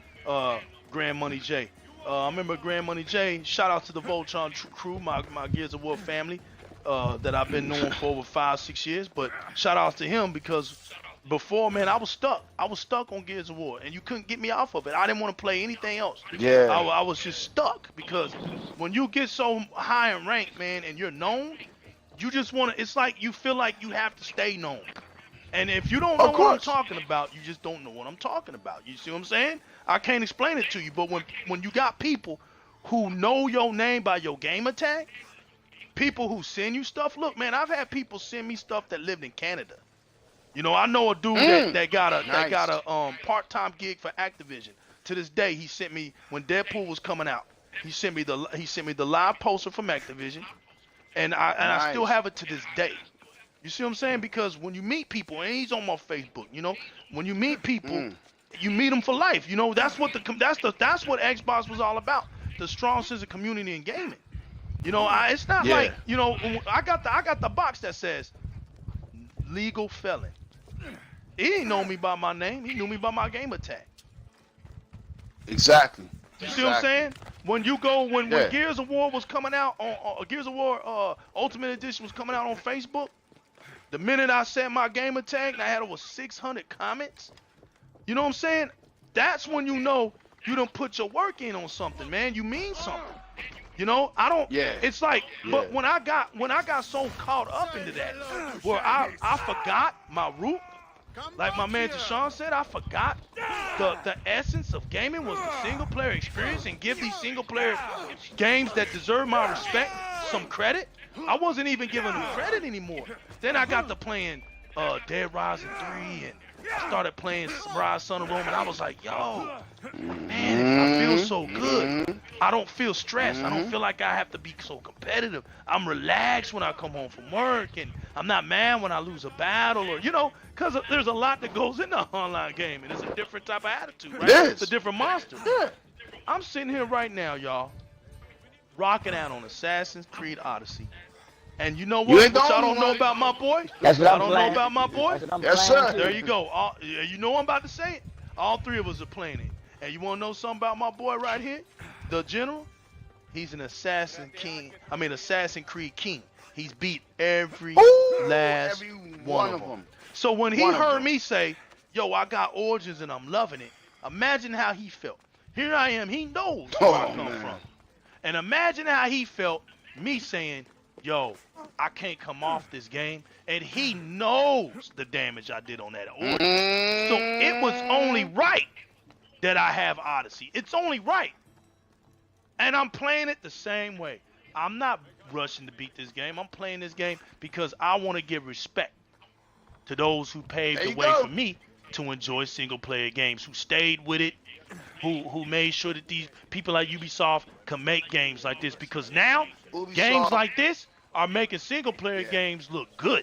Grand Money J. I remember Grand Money J. Shout out to the Voltron crew, my Gears of War family, that I've been knowing for over 5-6 years. But shout out to him because before, man, I was stuck. I was stuck on Gears of War, and you couldn't get me off of it. I didn't want to play anything else. Yeah. I was just stuck because when you get so high in rank, man, and you're known, you just want to. It's like you feel like you have to stay known. And if you don't know Of what I'm course. talking about, you just don't know what I'm talking about. You see what I'm saying? I can't explain it to you, but when you got people who know your name by your gamer tag, people who send you stuff. Look, man, I've had people send me stuff that lived in Canada. I know a dude that got a part-time gig for Activision. To this day, he sent me when Deadpool was coming out. He sent me the live poster from Activision, and I still have it to this day. You see what I'm saying? Because when you meet people, and he's on my Facebook, you know, when you meet people, you meet them for life. You know, that's what that's what Xbox was all about. The strong sense of community and gaming. You know, it's not like, you know, I got the box that says legal felon. He didn't know me by my name. He knew me by my gamer tag. Exactly. You see what I'm saying? When you go, when Gears of War was coming out on Gears of War Ultimate Edition was coming out on Facebook, the minute I set my gamer tag and I had over 600 comments, you know what I'm saying? That's when you know you done put your work in on something, man. You mean something. You know, I don't. Yeah. It's like, but when I got so caught up into that, where I forgot my root. Like my man Deshaun said, I forgot the essence of gaming was the single player experience, and give these single player games that deserve my respect some credit. I wasn't even giving them credit anymore. Then I got to playing Dead Rising 3, and I started playing Rise Son of Rome, and I was like, yo, man, I feel so good. I don't feel stressed. I don't feel like I have to be so competitive. I'm relaxed when I come home from work, and I'm not mad when I lose a battle, or, you know, because there's a lot that goes into online gaming. It's a different type of attitude, right? It's a different monster. I'm sitting here right now, y'all, rocking out on Assassin's Creed Odyssey. And you know what? Which I don't know about my boy. That's what I I'm don't playing. know about my boy. Yes, sir. There you go. You know I'm about to say it. All three of us are playing it. And you want to know something about my boy right here? The General? He's an Assassin Creed king. He's beat every last one of them. So when he heard me say, yo, I got Origins and I'm loving it, imagine how he felt. Here I am. He knows where I come from. And imagine how he felt me saying, yo, I can't come off this game. And he knows the damage I did on that Origins. So it was only right that I have Odyssey. It's only right. And I'm playing it the same way. I'm not rushing to beat this game. I'm playing this game because I want to give respect to those who paved the way for me to enjoy single player games, who stayed with it, who made sure that these people like Ubisoft can make games like this, because now games like this are making single player games look good.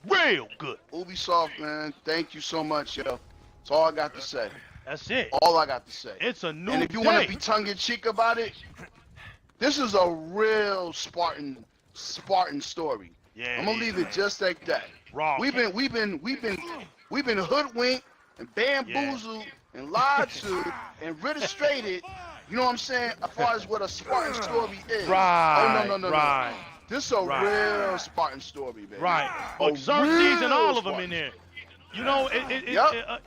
Real good. Ubisoft, man, thank you so much, yo. That's all I got to say. That's it. All I got to say. It's a new And if you want to be tongue-in-cheek about it, this is a real Spartan story. Yeah, I'm gonna leave it just like that. Raw. We've been hoodwinked and bamboozled and lied to and registrated. You know what I'm saying? As far as what a Spartan story is. Right. Oh no. This is a real Spartan story, baby. Right. Xerxes and all of them in there. You know,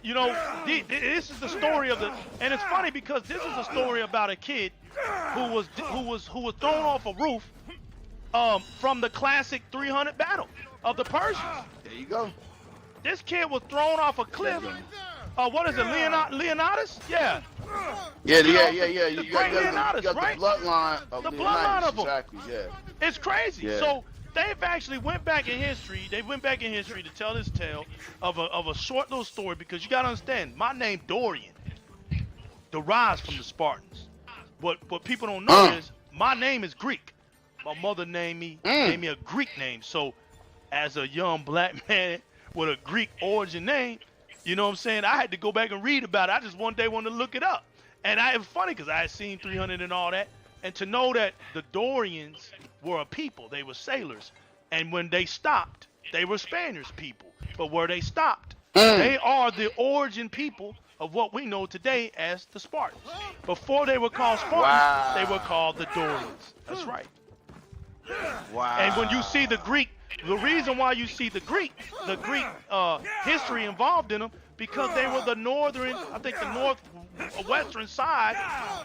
you know, this is the story of the, and it's funny because this is a story about a kid who was thrown off a roof from the classic 300 battle of the Persians. There you go. This kid was thrown off a cliff. What is it, Leonidas? Yeah. Yeah. The You got Leonidas, right? The bloodline of bloodline of them. Exactly. Yeah. It's crazy. Yeah. So they've actually went back in history. They went back in history to tell this tale of a short little story, because you gotta understand, my name Dorian derives from the Spartans. What people don't know is my name is Greek. My mother gave me a Greek name. So as a young black man with a Greek origin name, you know what I'm saying, I had to go back and read about it. I just one day wanted to look it up. And it was funny because I had seen 300 and all that. And to know that the Dorians were a people, they were sailors. And when they stopped, they were Spaniards people. But where they stopped, they are the origin people of what we know today as the Spartans. Before they were called Spartans, they were called the Dorians. That's right. Wow. And when you see the Greek, the reason why you see the Greek history involved in them, because they were the northwestern side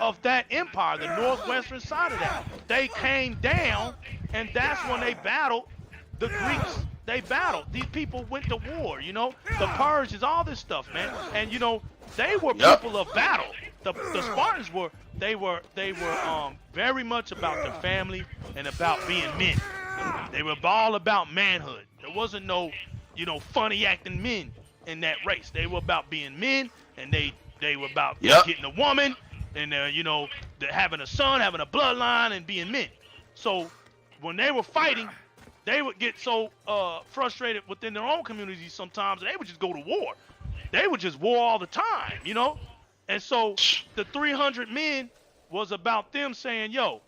of that empire, the northwestern side of that. They came down, and that's when they battled the Greeks. They battled. These people went to war, you know, the Persians, all this stuff, man. And you know, they were people of battle. The Spartans were very much about their family and about being men. They were all about manhood. There wasn't no, you know, funny acting men in that race. They were about being men, and they were about getting a woman, and you know, having a son, having a bloodline, and being men. So when they were fighting, they would get so frustrated within their own communities sometimes, and they would just go to war. They would just war all the time, you know? And so the 300 men was about them saying, yo,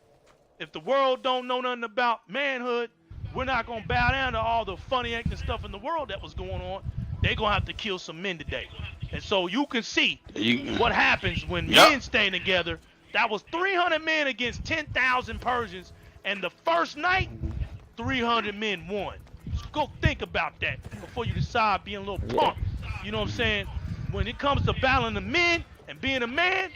if the world don't know nothing about manhood, we're not going to bow down to all the funny acting stuff in the world that was going on. They're going to have to kill some men today. And so you can see what happens when men stay together. That was 300 men against 10,000 Persians. And the first night, 300 men won. So go think about that before you decide being a little punk. You know what I'm saying? When it comes to battling the men and being a man,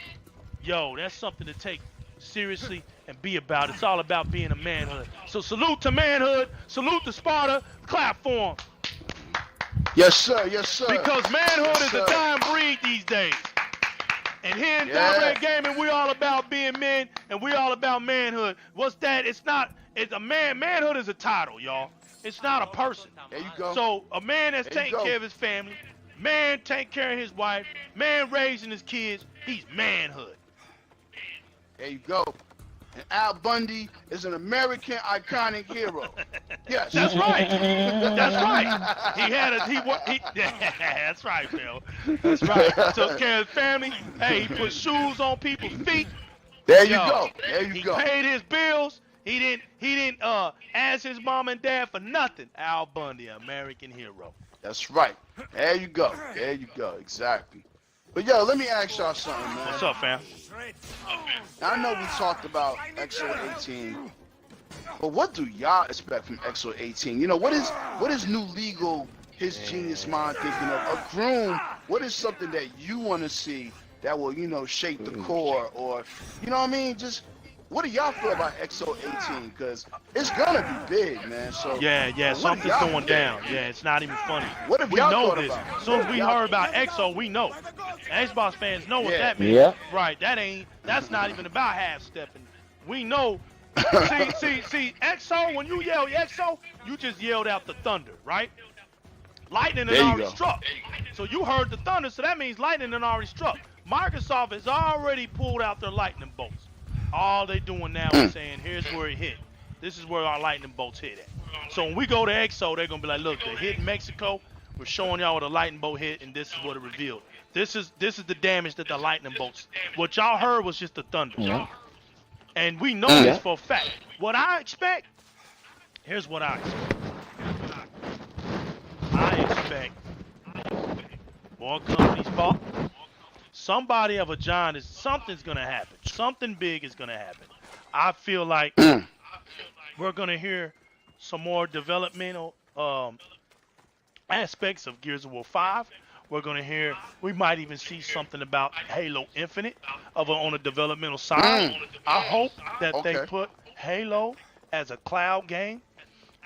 yo, that's something to take seriously and be about. It's all about being a manhood. So salute to manhood. Salute to Sparta. Clap for him. Yes, sir. Yes, sir. Because manhood yes, is a dying breed these days. And here in Di-RREC Gaming, we all about being men and we all about manhood. What's that? It's a man. Manhood is a title, y'all. It's not a person. There you go. So a man that's taking care of his family, man taking care of his wife, man raising his kids, he's manhood. There you go. And Al Bundy is an American iconic hero. Yes. That's right. That's right. That's right, Phil. That's right. Took care of his family. Hey, he put shoes on people's feet. There you go. There you go. He paid his bills. He didn't ask his mom and dad for nothing. Al Bundy, American hero. That's right. There you go. There you go. Exactly. But yo, let me ask y'all something, man. What's up, fam? I know we talked about XO18, but what do y'all expect from XO18? You know, what is new legal his genius mind thinking of? A groom, what is something that you want to see that will, you know, shape the core, or, you know what I mean? Just, what do y'all feel about XO18? Because it's gonna be big, man. So yeah, something's going down. Yeah, it's not even funny. What have we y'all know thought this. about? As soon as we heard about EXO, we know. Xbox fans know what that means. Yeah. Right, that's not even about half stepping. We know. see, EXO, when you yell EXO, you just yelled out the thunder, right? Lightning had already struck. So you heard the thunder, so that means lightning had already struck. Microsoft has already pulled out their lightning bolts. All they doing now is saying, here's where it hit. This is where our lightning bolts hit at. So when we go to EXO, they're gonna be like, look, they hit in Mexico. We're showing y'all where the lightning bolt hit, and this is what it revealed. This is the damage that the lightning bolts. What y'all heard was just the thunder. Yeah. And we know this for a fact. What I expect, here's what I expect. I expect more companies bought. Somebody of a giant something's gonna happen. Something big is gonna happen. I feel like we're gonna hear some more developmental aspects of Gears of War 5. We might even see something about Halo Infinite on a developmental side. I hope that they put Halo as a cloud game.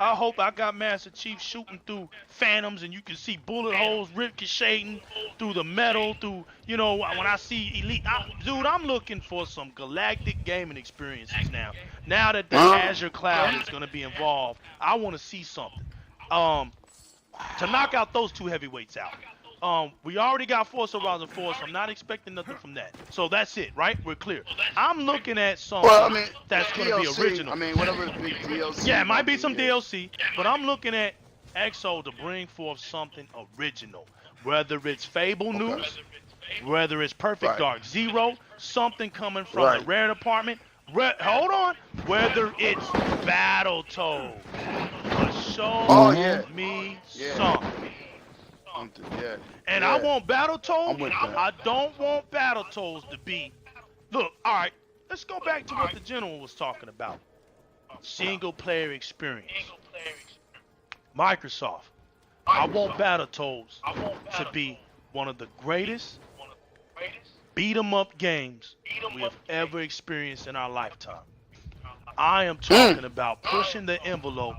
I hope I got Master Chief shooting through phantoms and you can see bullet holes ricocheting through the metal, through, you know, when I see Elite. Dude, I'm looking for some galactic gaming experiences now. Now that the Azure Cloud is going to be involved, I want to see something. To knock out those two heavyweights out. We already got Forza Horizon 4, so I'm not expecting nothing from that. So that's it, right? We're clear. I'm looking at something that's going to be original. I mean, whatever the big DLC. Yeah, it might be some DLC, but I'm looking at EXO to bring forth something original. Whether it's Fable news, whether it's Perfect Dark Zero, something coming from the Rare department. Hold on. Whether it's Battletoads. Show me something. And I want Battletoads. I don't want Battletoads to be. Look, all right. Let's go back to what the general was talking about. Single player experience. Microsoft. I want Battletoads to be one of the greatest beat 'em up games we have ever experienced in our lifetime. I am talking about pushing the envelope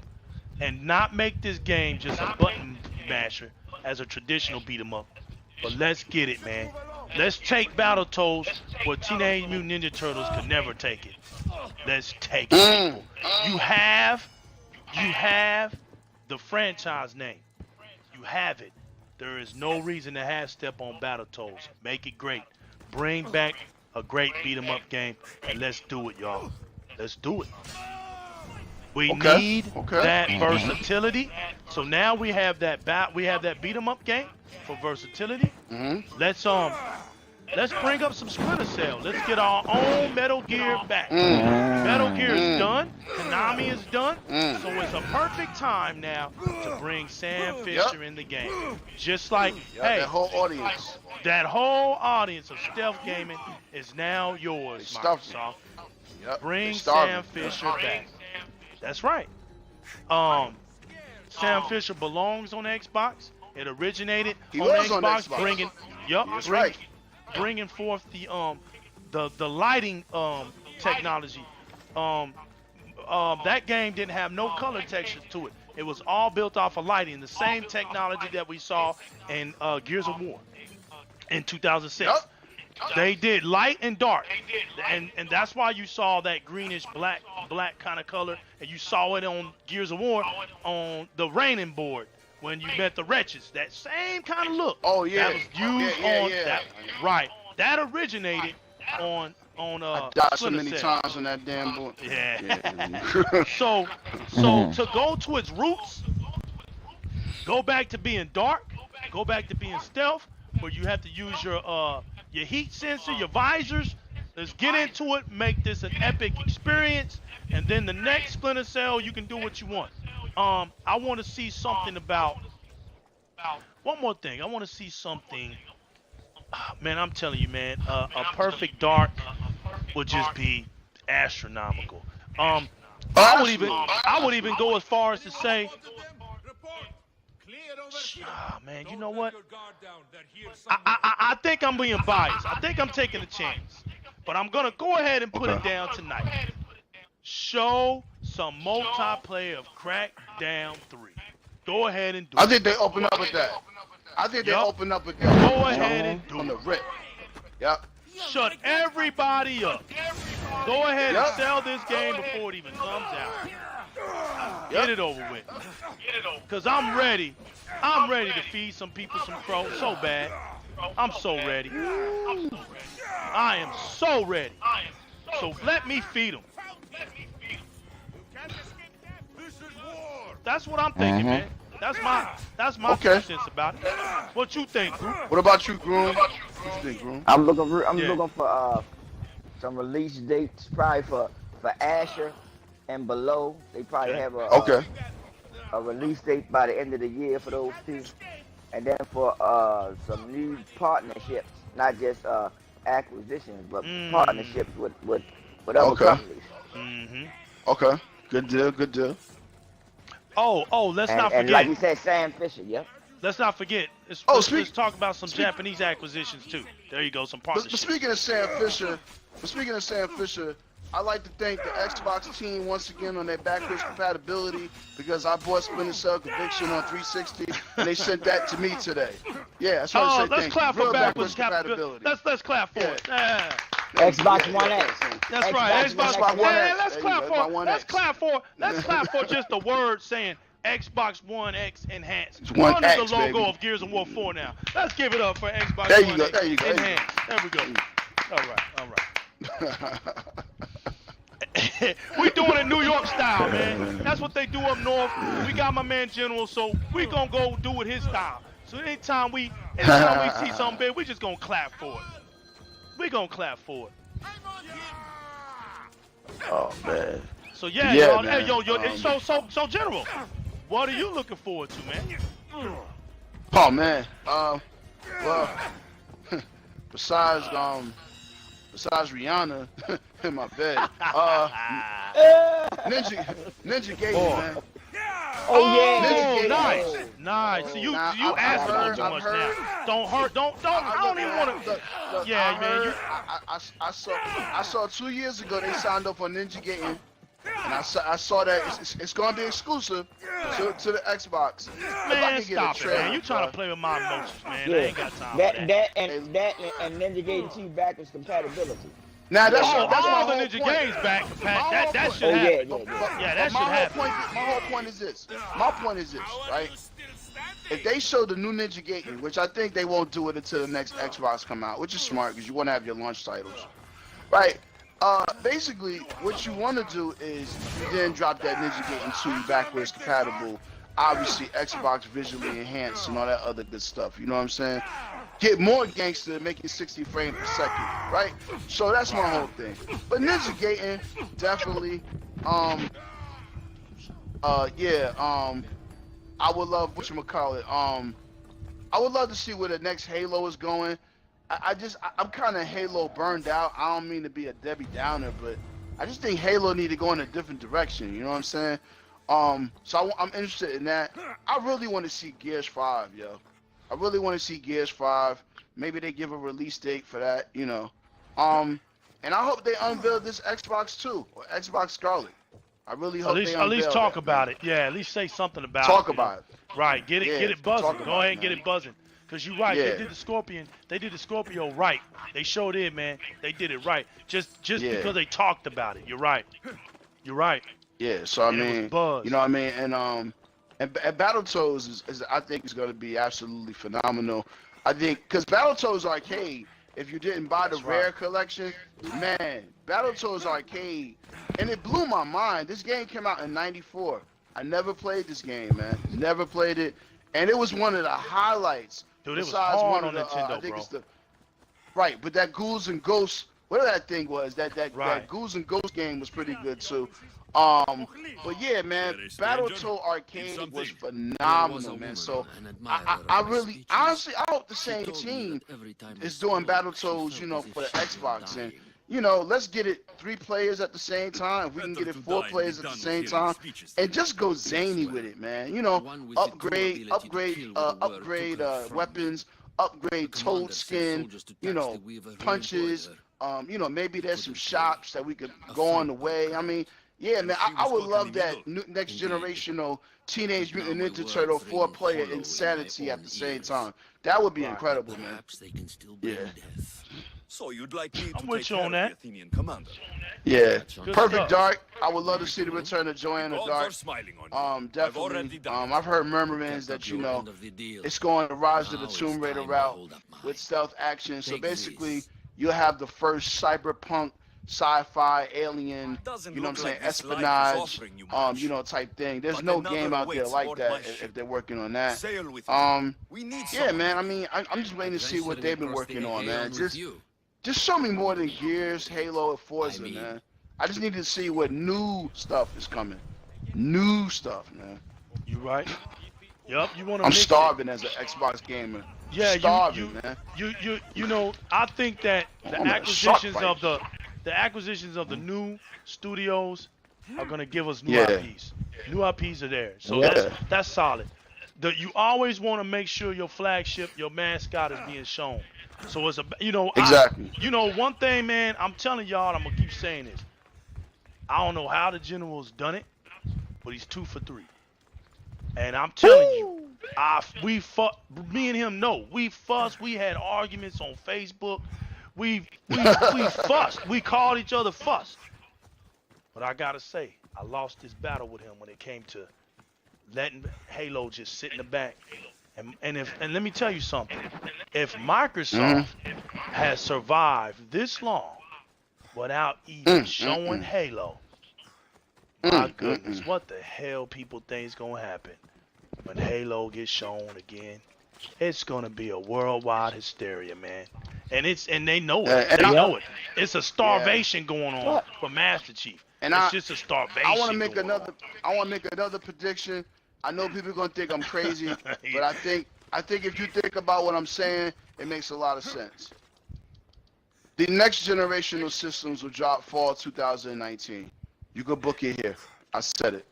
and not make this game just a button masher as a traditional beat 'em up. But let's get it, man. Let's take Battletoads where Teenage Mutant Ninja Turtles could never take it. Let's take it, people. You have the franchise name. You have it. There is no reason to half step on Battletoads. Make it great. Bring back a great beat 'em up game, and let's do it, y'all. Let's do it. We need that versatility. So now we have that beat 'em up game for versatility. Let's bring up some Splinter Cell. Let's get our own Metal Gear back. Metal Gear is done. Konami is done. So it's a perfect time now to bring Sam Fisher in the game. Just like, hey, that whole audience of stealth gaming is now yours, Microsoft. Bring Sam Fisher back. That's right. Sam Fisher belongs on Xbox. It originated on Xbox, bringing forth the lighting technology. That game didn't have no color texture to it. It was all built off of lighting, the same technology that we saw in Gears of War in 2006. They did light and dark, and that's why you saw that greenish black kind of color, and you saw it on Gears of War on the raining board when you met the wretches. That same kind of look. That was used on that. Right. That originated on I died so many times on that damn board. So to go to its roots, go back to being dark, go back to being stealth, where you have to use your heat sensor, your visors. Let's get into it, make this an epic experience, and then the next Splinter Cell, you can do what you want. I want to see something about one more thing. I want to see something. Man, I'm telling you, man, a perfect dark would just be astronomical. I would even go as far as to say, man, you know what? I think I'm being biased. I think I'm taking a chance, but I'm gonna go ahead and put it down tonight. Show some multiplayer of Crackdown 3. Go ahead and do it. I think they open up with that. They open up with that. Go ahead and do on it. the rip. Yep. Shut everybody up. Go ahead and sell this game before it even comes out. Get it over with. Because I'm ready. I'm ready to feed some people some crow so bad. I'm so ready. I am so ready. So let me feed them. That's what I'm thinking, man. That's my 2 cents about it. What you think, Groom? What about you, Groom? What you think, Groom? I'm looking for some release dates, probably for Asher and below. They probably have a release date by the end of the year for those two, and then for some new partnerships, not just acquisitions, but partnerships with other companies. Okay, good deal. Let's not forget. And like you said, Sam Fisher, Let's not forget. Let's talk about some Japanese acquisitions too. There you go, some partnerships. But speaking of Sam Fisher, I like to thank the Xbox team once again on their backwards compatibility, because I bought Splinter Cell Conviction on 360 and they sent that to me today. Yeah, that's what I say. Let's clap for backwards compatibility. Let's clap for it. Yeah. Xbox One X. That's right. Xbox One X. Let's clap for just the word saying Xbox One X enhanced. One Under X, the logo baby. of Gears of War 4 now. Let's give it up for Xbox There One you go. X There you go. enhanced. There we go. All right. We doing it New York style, man. That's what they do up north. We got my man General, so we gonna go do it his style. So anytime we see something big, we just gonna clap for it. We gonna clap for it. Oh man. So y'all, hey, so General, what are you looking forward to, man? Oh man. Well, besides Rihanna in my bed, Ninja Gaiden, man. Oh yeah. Nice. So you asking for too much now. Don't hurt. I don't even want to. Yeah, man. I saw 2 years ago they signed up for Ninja Gaiden, and I saw that it's gonna be exclusive to the Xbox. Man, stop it, man. You trying to play with my emotions, man. I ain't got time for that. That and Ninja Gaiden 2 backwards compatibility. Now that's all my the whole Ninja point. Games back, Pat. That should happen. Yeah, that should happen. My whole point is this. Right? If they show the new Ninja Gaiden, which I think they won't do it until the next Xbox come out, which is smart because you want to have your launch titles. Right. Basically, what you want to do is you then drop that Ninja Gaiden 2 backwards compatible, obviously Xbox visually enhanced and all that other good stuff. You know what I'm saying? Get more gangster, make it 60 frames per second, right? So that's my whole thing. But Ninja Gaiden, definitely, yeah, I would love whatchamacallit, I would love to see where the next Halo is going. I'm kind of Halo burned out. I don't mean to be a Debbie Downer, but I just think Halo need to go in a different direction. You know what I'm saying? So I'm interested in that. I really want to see Gears 5, yo. I really want to see Gears 5. Maybe they give a release date for that, you know. And I hope they unveil this Xbox 2 or Xbox Scarlet. I really hope they unveil at least talk that, about man. it. Yeah, at least say something about Talk it. about it. Right, get it buzzing. Go ahead and get man. it buzzing. Cause you're right. Yeah. They did the Scorpio right. They showed it, man. They did it right. Just Yeah. because they talked about it. You're right. You're right. Yeah. So I And it was mean, buzz. you know what I mean, and Battletoads is I think is going to be absolutely phenomenal. I think because Battletoads Arcade, if you didn't buy the Rare collection, man, Battletoads Arcade, and it blew my mind. This game came out in '94. I never played this game, man. Never played it, and it was one of the highlights. Dude, it was Besides hard one on of the, Nintendo, I think bro. it's the right, but that Ghouls and Ghosts, whatever that thing was, that Right. Ghouls and Ghosts game was pretty good too. But yeah, man, Battletoads Arcade was phenomenal, man. So I really, honestly, I hope the same team is doing Battletoads, you know, for the Xbox, and you know, let's get it 3 players at the same time. If we can get it 4 players at the same time, and just go zany with it, man. You know, upgrade weapons, upgrade Toad skin, you know, punches. You know, maybe there's some shops that we could go on the way. I mean, yeah, man, I would love that next generational Teenage Mutant Ninja Turtle 4-player insanity at the same time. That would be incredible, man. Yeah. So you'd like me I'm to with take you care on of that. the Athenian commander? Yeah. Good Perfect stuff. Dark. I would love to see the return of Joanna Gods Dark. are smiling on you. I've already Definitely. done it. I've heard murmurings that, you know, it's going to Rise of the Tomb Raider route with stealth action. So basically, you'll have the first cyberpunk, sci-fi, alien, Doesn't you know what I'm look saying, like this life is espionage, offering you much. you know, type thing. There's But no another game out there awaits like aboard that my if ship. they're working on that. Sail with me. We need Yeah, someone. man. I mean, I'm just waiting to see what they've been working on, man. Just show me more than Gears, Halo, and Forza, man. I just need to see what new stuff is coming. New stuff, man. You right. Yup. You want to? I'm starving as an Xbox gamer. Yeah, starving, man. You know, I think that the I'm at a shark acquisitions of the new studios are gonna give us new Yeah. IPs. New IPs are there, so Yeah. that's solid. You always want to make sure your flagship, your mascot, is being shown. So it's Exactly. One thing, man. I'm telling y'all, I'm gonna keep saying this. I don't know how the general's done it, but he's 2 for 3. And I'm telling you, me and him know. We fussed. We had arguments on Facebook. We fussed. We called each other fussed. But I gotta say, I lost this battle with him when it came to letting Halo just sit in the back. And let me tell you something. If Microsoft has survived this long without even showing Halo, my goodness, what the hell people think is gonna happen when Halo gets shown again? It's gonna be a worldwide hysteria, man. And they know it. They know it. It's a starvation going on for Master Chief. And it's just a starvation. I want to make going another. on. I want to make another prediction. I know people are gonna think I'm crazy, but I think if you think about what I'm saying, it makes a lot of sense. The next generational systems will drop fall 2019. You can book it here. I said it.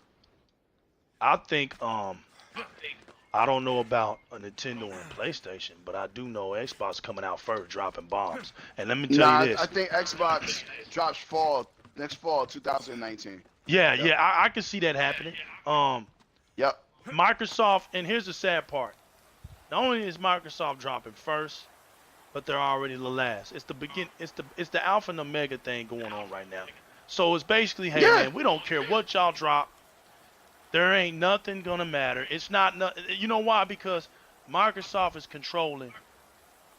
I think I don't know about a Nintendo and PlayStation, but I do know Xbox coming out first, dropping bombs. And let me tell you this. I think Xbox drops next fall 2019. Yeah, I can see that happening. Yep. Microsoft, and here's the sad part. Not only is Microsoft dropping first, but they're already the last. It's the begin. It's the alpha and omega thing going on right now. So it's basically, hey man, we don't care what y'all drop. There ain't nothing gonna matter. It's not. You know why? Because Microsoft is controlling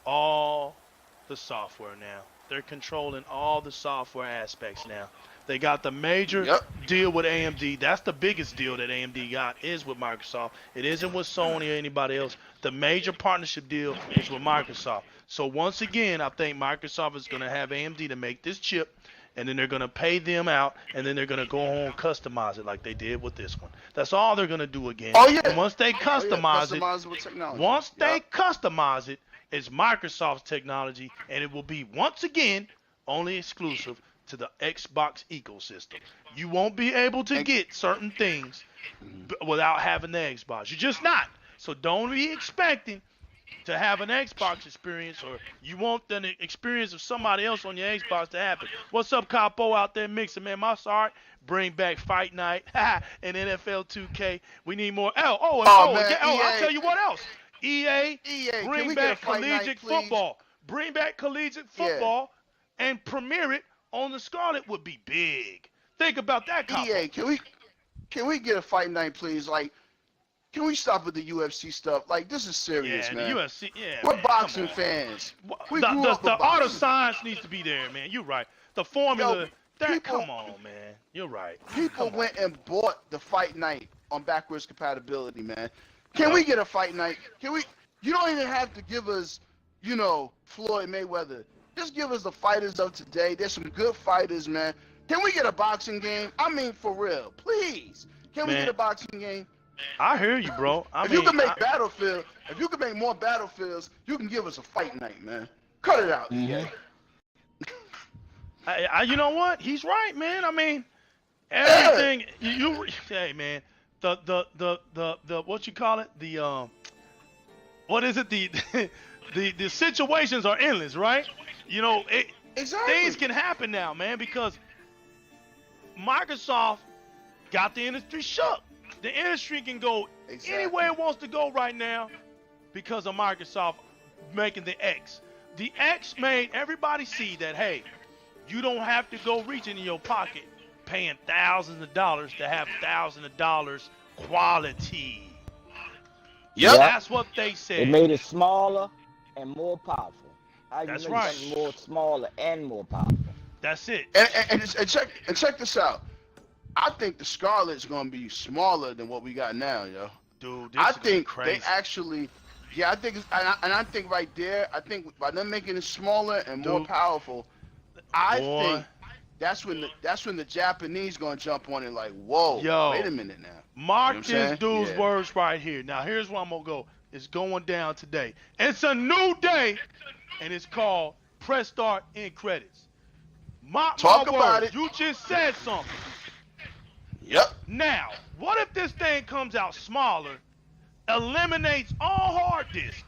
all the software now. They're controlling all the software aspects now. They got the major deal with AMD. That's the biggest deal that AMD got is with Microsoft. It isn't with Sony or anybody else. The major partnership deal is with Microsoft. So once again, I think Microsoft is going to have AMD to make this chip, and then they're going to pay them out, and then they're going to go home and customize it like they did with this one. That's all they're going to do again. Oh yeah. And once they customize with technology. once they customize it, it's Microsoft's technology, and it will be once again only exclusive to the Xbox ecosystem. You won't be able to get certain things without having the Xbox. You're just not. So don't be expecting to have an Xbox experience, or you want the experience of somebody else on your Xbox to happen. What's up, Capo out there mixing, man? My sorry. Bring back Fight Night and NFL 2K. We need more. I'll tell you what else. EA, bring back collegiate football. Bring back collegiate football and premiere it on the Scarlet would be big. Think about that, Capo. EA, can we get a fight night, please? Like, can we stop with the UFC stuff? Like, this is serious, man. The UFC, we're boxing fans. We grew up with the art of boxing. science needs to be there, man. You're right. The formula. Come on, man. You're right. People went and bought the fight night on backwards compatibility, man. Can we get a fight night? Can we? You don't even have to give us, Floyd Mayweather. Just give us the fighters of today. There's some good fighters, man. Can we get a boxing game? I mean, for real, please. Can we get a boxing game? I hear you, bro. If you can make Battlefield, if you can make more Battlefields, you can give us a fight night, man. Cut it out, EA. You know what? He's right, man. I mean, everything hey, man. The what you call it? The what is it? The situations are endless, right? Exactly. Things can happen now, man, because Microsoft got the industry shook. The industry can go anywhere it wants to go right now because of Microsoft making the X. The X made everybody see that, hey, you don't have to go reaching in your pocket paying thousands of dollars to have thousands of dollars quality. Yep. That's what they said. It made it smaller and more powerful. That's right. More smaller and more powerful. That's it. And check this out. I think the Scarlet's gonna be smaller than what we got now, yo. Dude, this I is think crazy. they actually, I think, I think right there, I think by them making it smaller and more powerful, I think that's when the Japanese gonna jump on it like, whoa, wait a minute now. Mark this dude's words right here. Now here's where I'm gonna go. It's going down today. It's a new day, and it's called Press Start End Credits. Talk about it. You just said something. Yep. Now, what if this thing comes out smaller, eliminates all hard disk?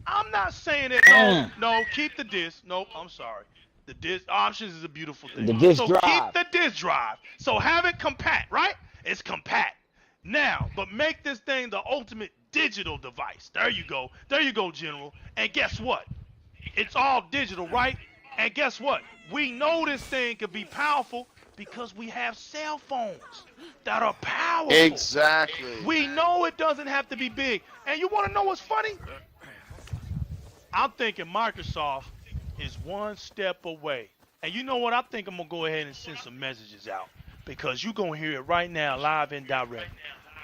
I'm not saying that. No, keep the disk. Nope, I'm sorry. The disk options is a beautiful thing. The disk so drive. Keep the disk drive. So have it compact, right? It's compact. Now, but make this thing the ultimate digital device. There you go. There you go, General. And guess what? It's all digital, right? And guess what? We know this thing could be powerful because we have cell phones that are powerful. Exactly. We know it doesn't have to be big. And you want to know what's funny? I'm thinking Microsoft is one step away. And you know what? I think I'm going to go ahead and send some messages out because you're going to hear it right now, live and direct.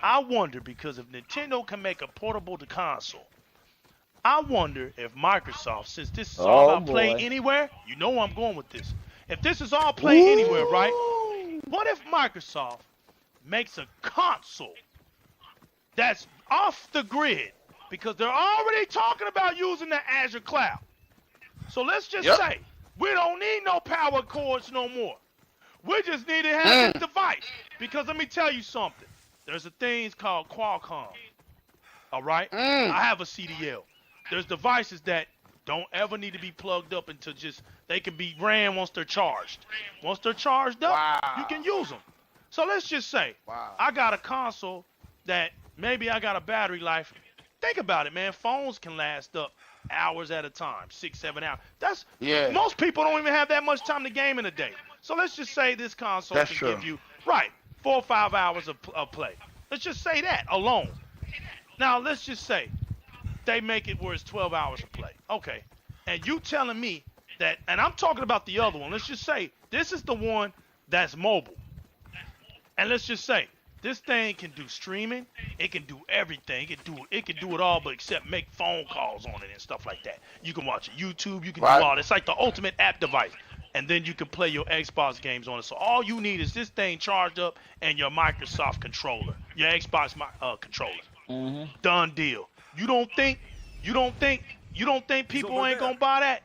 I wonder, because if Nintendo can make a portable to console, I wonder if Microsoft, since this is all about play anywhere, you know where I'm going with this. If this is all play anywhere, right? What if Microsoft makes a console that's off the grid? Because they're already talking about using the Azure cloud. So let's just say we don't need no power cords no more. We just need to have this device. Because let me tell you something. There's a thing called Qualcomm. All right? I have a CDL. There's devices that don't ever need to be plugged up until they can be ran once they're charged. Once they're charged up, you can use them. So let's just say I got a console that maybe I got a battery life. Think about it, man. Phones can last up hours at a time, 6-7 hours. Most people don't even have that much time to game in a day. So let's just say this console can give you 4 or 5 hours of play. Let's just say that alone. Now let's just say they make it where it's 12 hours of play. Okay. And you telling me that, and I'm talking about the other one. Let's just say this is the one that's mobile. And let's just say this thing can do streaming. It can do everything. It can do it all, but except make phone calls on it and stuff like that. You can watch YouTube. You can do all. It's like the ultimate app device. And then you can play your Xbox games on it. So all you need is this thing charged up and your Microsoft controller, your Xbox controller. Done deal. You don't think people ain't gonna buy that?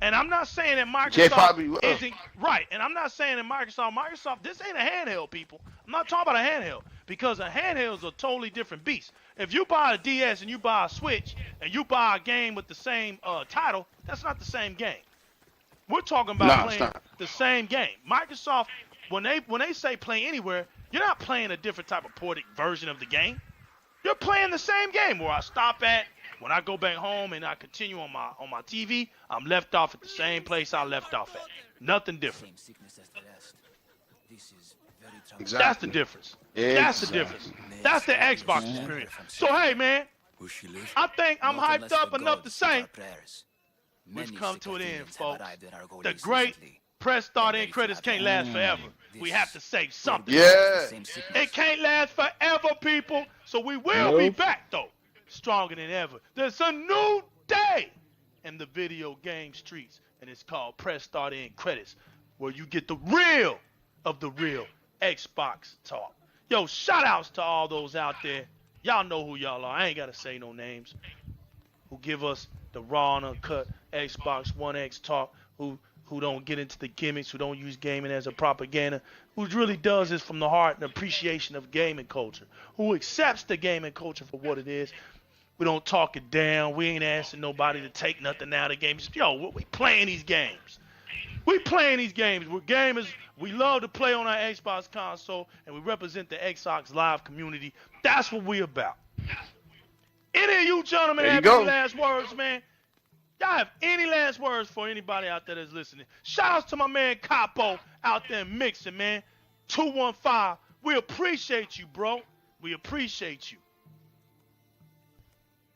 And I'm not saying that Microsoft isn't right. And I'm not saying that Microsoft, this ain't a handheld, people. I'm not talking about a handheld, because a handheld is a totally different beast. If you buy a DS and you buy a Switch and you buy a game with the same title, that's not the same game. We're talking about playing the same game. Microsoft, when they say play anywhere, you're not playing a different type of ported version of the game. You're playing the same game. Where I stop at, when I go back home and I continue on my TV, I'm left off at the same place I left off at. Nothing different. Exactly. That's the difference. That's the difference. That's the Xbox experience. So hey man, I think I'm hyped up enough to say we've come to an end, folks. The great press start end credits can't last forever. We have to say something. Yeah. It can't last forever, people. So we will be back though, stronger than ever. There's a new day in the video game streets, and it's called Press Start End Credits, where you get the real of the real Xbox talk. Yo, shout outs to all those out there. Y'all know who y'all are. I ain't gotta say no names. Who give us the raw and uncut Xbox One X talk, who don't get into the gimmicks, who don't use gaming as a propaganda, who really does this from the heart and appreciation of gaming culture, who accepts the gaming culture for what it is. We don't talk it down. We ain't asking nobody to take nothing out of the games. Yo, we playing these games. We playing these games. We're gamers. We love to play on our Xbox console, and we represent the Xbox Live community. That's what we about. Any of you gentlemen have any last words, man? Y'all have any last words for anybody out there that's listening? Shout outs to my man Capo out there mixing, man. 215. We appreciate you, bro. We appreciate you.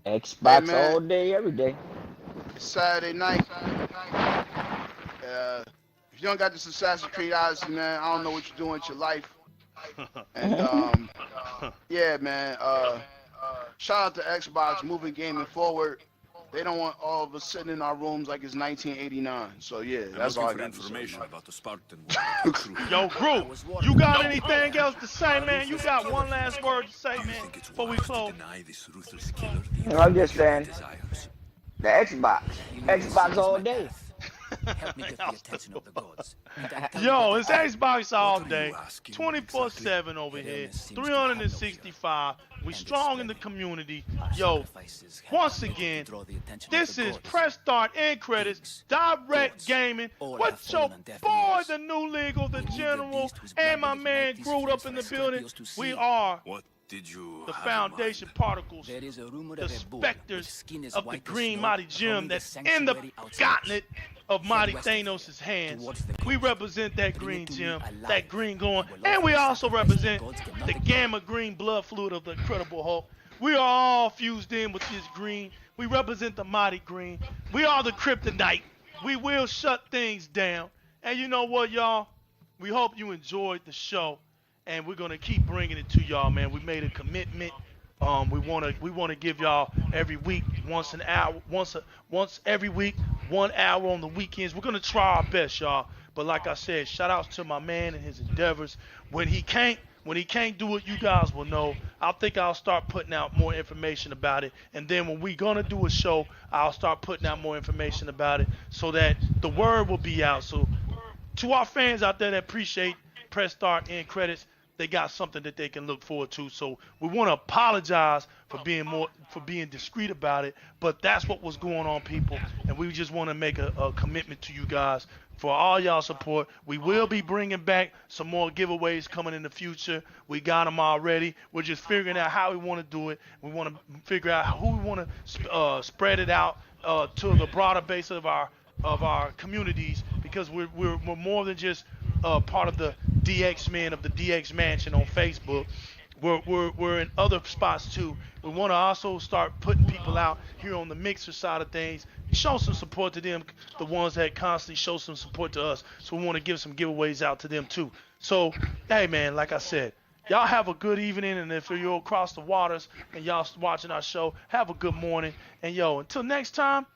Xbox all day, every day. It's Saturday night. If you don't got this Assassin's Creed Odyssey, man, I don't know what you're doing with your life. And yeah, man. Shout out to Xbox moving gaming forward. They don't want all of us sitting in our rooms like it's 1989. So yeah, that's all I got information about the Spartan. Yo, Group, you got anything else to say, man? You got one last word to say, man, before we close? I'm just saying, the Xbox all day. Help me get the attention of the gods. Yo, it's Xbox all day, 24/7 over here, 365. We strong in the community. Yo, once again, this is Press Start End Credits, Di-RREC Gaming, with your boy, the new legal, the general, and my man Groot up in the building. We are the foundation particles, the specters of the green mighty gem that's in the gauntlet of mighty Thanos' hands. We represent that green gem, that green glowing, and we also represent the gamma green blood fluid of the Incredible Hulk. We are all fused in with this green. We represent the mighty green. We are the kryptonite. We will shut things down. And you know what, y'all? We hope you enjoyed the show, and we're gonna keep bringing it to y'all, man. We made a commitment. We wanna give y'all every week, once every week, 1 hour on the weekends. We're gonna try our best, y'all. But like I said, shout outs to my man and his endeavors. When he can't do it, you guys will know. I think I'll start putting out more information about it. And then when we're gonna do a show, I'll start putting out more information about it so that the word will be out. So to our fans out there that appreciate Press Start End Credits, they got something that they can look forward to. So we want to apologize for being discreet about it, but that's what was going on, people. And we just want to make a commitment to you guys for all y'all support. We will be bringing back some more giveaways coming in the future. We got them already. We're just figuring out how we want to do it. We want to figure out who we want to spread it out to the broader base of our communities, because we're more than just part of the DX Men of the DX Mansion on Facebook. we're in other spots too. We want to also start putting people out here on the mixer side of things. Show some support to them, the ones that constantly show some support to us. So we want to give some giveaways out to them too. So, hey man, like I said, y'all have a good evening, and if you're across the waters and y'all watching our show, have a good morning. And yo, until next time,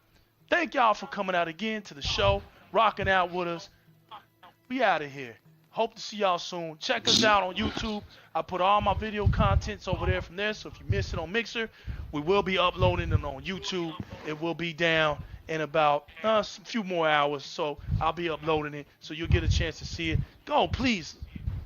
thank y'all for coming out again to the show, rocking out with us. We out of here. Hope to see y'all soon. Check us out on YouTube. I put all my video contents over there from there, so if you miss it on Mixer, we will be uploading it on YouTube. It will be down in about a few more hours, so I'll be uploading it, so you'll get a chance to see it. Go, please,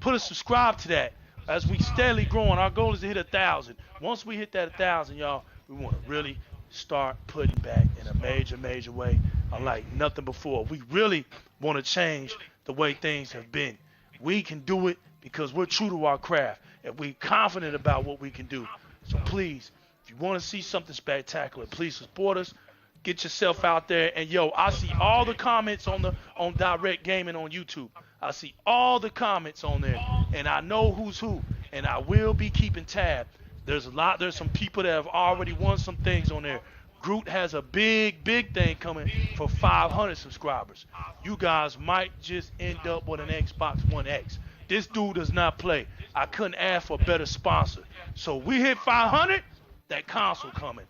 put a subscribe to that. As we steadily growing, our goal is to hit 1,000. Once we hit that 1,000, y'all, we want to really start putting back in a major way, unlike nothing before. We really want to change the way things have been. We can do it because we're true to our craft and we're confident about what we can do. So please, if you want to see something spectacular, please support us. Get yourself out there. And yo, I see all the comments on Di-RREC Gaming on YouTube. I see all the comments on there, and I know who's who, and I will be keeping tab. There's some people that have already won some things on there. Groot has a big thing coming for 500 subscribers. You guys might just end up with an Xbox One X. This dude does not play. I couldn't ask for a better sponsor. So we hit 500, that console coming.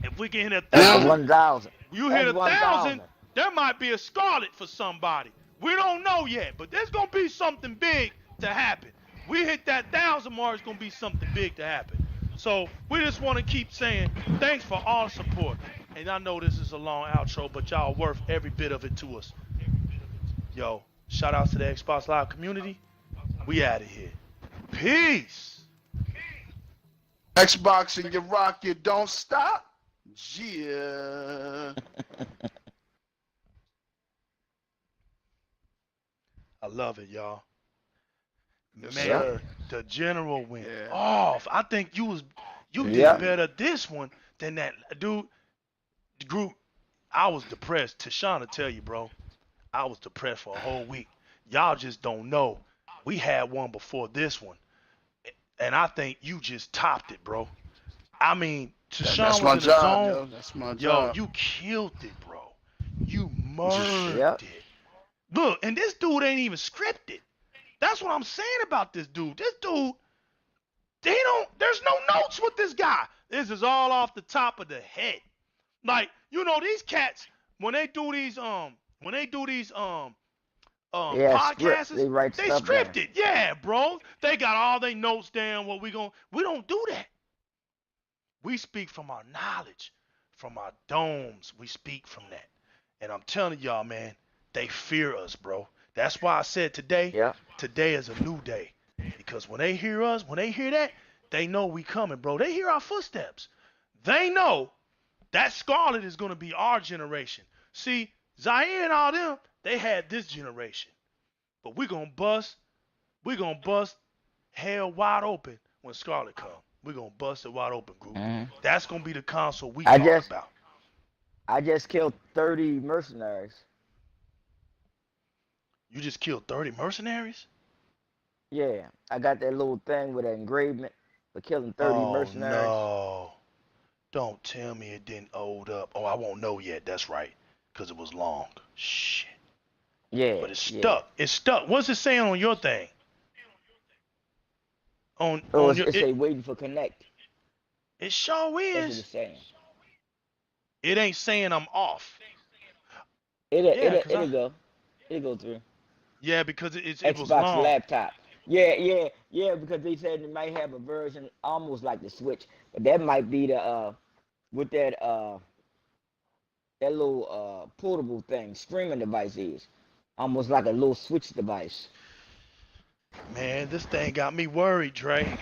If we can hit 1,000, 1,000. you hit 1,000, there might be a Scarlet for somebody. We don't know yet, but there's gonna be something big to happen. We hit that 1,000 mark, it's gonna be something big to happen. So we just want to keep saying thanks for all the support. And I know this is a long outro, but y'all are worth every bit of it to us. Yo, shout out to the Xbox Live community. We out of here. Peace. Xbox and you rock, you don't stop. Yeah. I love it, y'all. Yes, Man, sir. the general went Yeah. off. I think you did better this one than that dude. Group, I was depressed. Tashana tell you, bro, I was depressed for a whole week. Y'all just don't know. We had one before this one, and I think you just topped it, bro. I mean, Tashana That's was my in the job, zone. yo. That's my Yo, job. you killed it, bro. You murdered Yep. it. Look, and this dude ain't even scripted. That's what I'm saying about this dude. This dude, there's no notes with this guy. This is all off the top of the head. Like, you know, these cats, when they do these podcasts, They write they stuff script down. it. Yeah, bro. They got all their notes down. We don't do that. We speak from our knowledge, from our domes. We speak from that. And I'm telling y'all, man, they fear us, bro. That's why I said today is a new day. Because when they hear us, when they hear that, they know we coming, bro. They hear our footsteps. They know that Scarlet is going to be our generation. See, Zaire and all them, they had this generation. But we're going to bust hell wide open when Scarlet comes. We're going to bust it wide open, group. That's going to be the console we talk about. I just killed 30 mercenaries. You just killed 30 mercenaries? Yeah, I got that little thing with an engravement for killing 30 mercenaries. No. Don't tell me it didn't hold up. Oh, I won't know yet. That's right. Because it was long. Shit. Yeah. But it's stuck. It's stuck. What's it saying on your thing? It say waiting for connect. It sure is. That's what it's saying. It ain't saying I'm off. It'll go. It'll go through. Yeah, because it was Xbox long. laptop. Yeah, because they said it might have a version almost like the Switch, but that might be the with that little portable thing, streaming device is almost like a little Switch device. Man, this thing got me worried, Dre.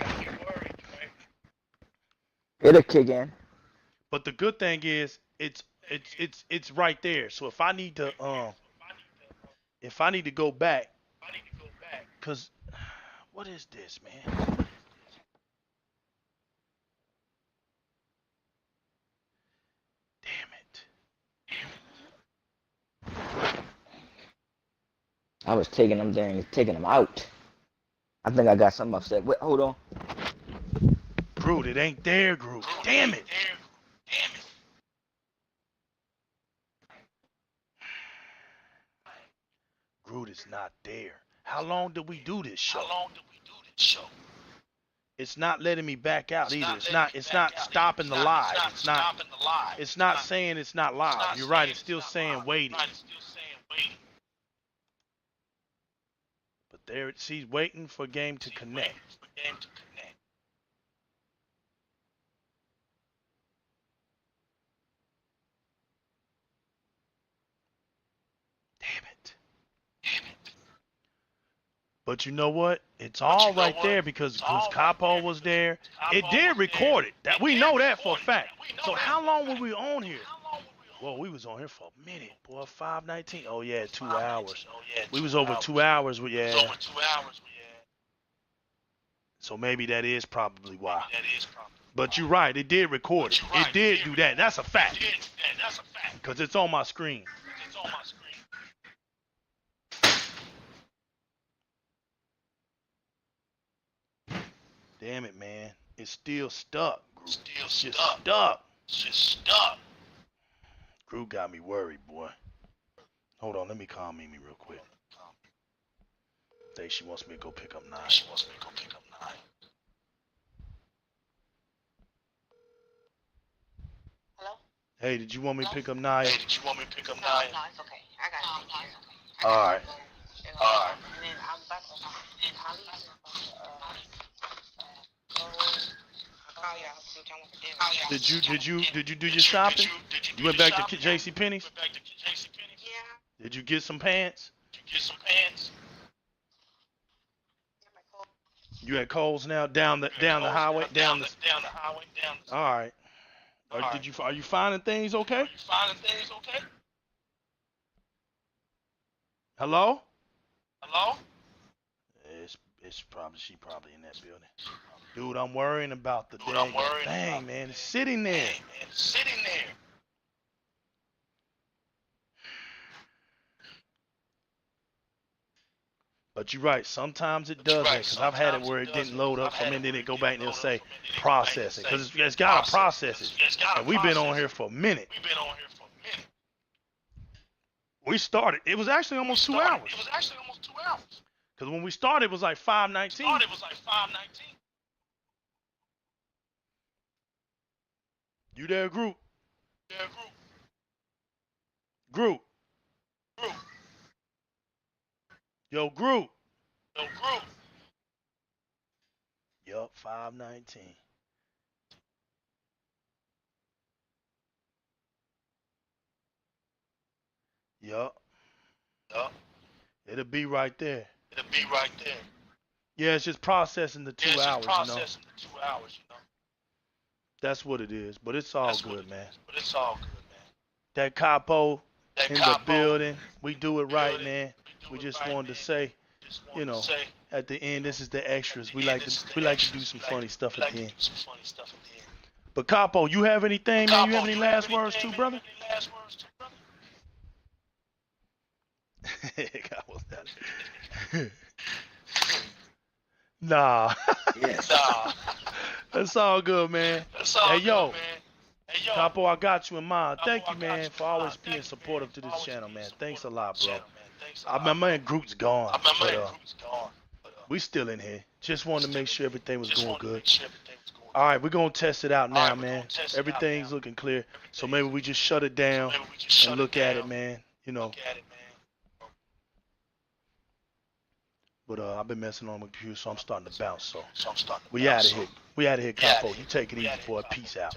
It'll kick in. But the good thing is it's right there. So if I need to go back, cause what is this, man? Damn it. I was taking them out. I think I got something upset. Wait, hold on. Groot, it ain't there, Groot. Damn it. Groot is not there. How long did we do this show? It's not letting me back out either. It's not stopping the live. It's not saying it's not live. You're right, it's still saying waiting. But there she's waiting for game to connect. Damn it. But you know what? It's all right there because Capo was there. It did record it. That we know that for a fact. So how long were we on here? Well, we was on here for a minute, boy. 5:19. Oh yeah, 2 hours. We was over 2 hours. Yeah. So maybe that is probably why. But you're right. It did record it. It did do that. That's a fact. Because it's on my screen. Damn it, man. It's still stuck. Groot. It's just stuck. Groot got me worried, boy. Hold on, let me call Mimi real quick. Hey, she wants me to go pick up 9. Hello? Hey, did you want me to pick up 9? No, it's okay. I got it. All right. And then I'm about to I'll call y'all. See what y'all want for dinner. Did you do your shopping? You went back to JC Penney's? Yeah. Did you get some pants? You at Kohl's now? Down the highway? All right. Are you finding things okay? Hello? She probably in that building. Dude, I'm worrying about the thing, man. It's sitting there. But you're right. Sometimes it does that because I've had it where it didn't load up for me, and then it go back and it'll say processing because it's got to process it. And we've been on here for a minute. We started. It was actually almost 2 hours. Because when we started, it was like 5:19. You there, Groot? Groot. Yo, Groot. Yup, 5:19. Yup. It'll be right there. Yeah, it's just processing the 2 hours, you know. That's what it is. But it's all good, man. That capo in the building. We do it right, man. We just wanted to say, you know, at the end, this is the extras. We like to do some funny stuff at the end. But Capo, you have anything, man? You have any last words too, brother? Nah. Yes. That's all good, man. Hey, yo. Capo, I got you in mind. Thank you, man, for always being supportive to this channel, man. Thanks a lot, bro. My man Groot's gone. But, we still in here. Just wanted to make sure everything was going good. All right, we're going to test it out now, man. Everything's looking clear. So maybe we just shut it down and look at it, man. You know. But I've been messing on my computer, so I'm starting to bounce. So we out of here. We out of here, Capo. You take it easy, boy. Peace out.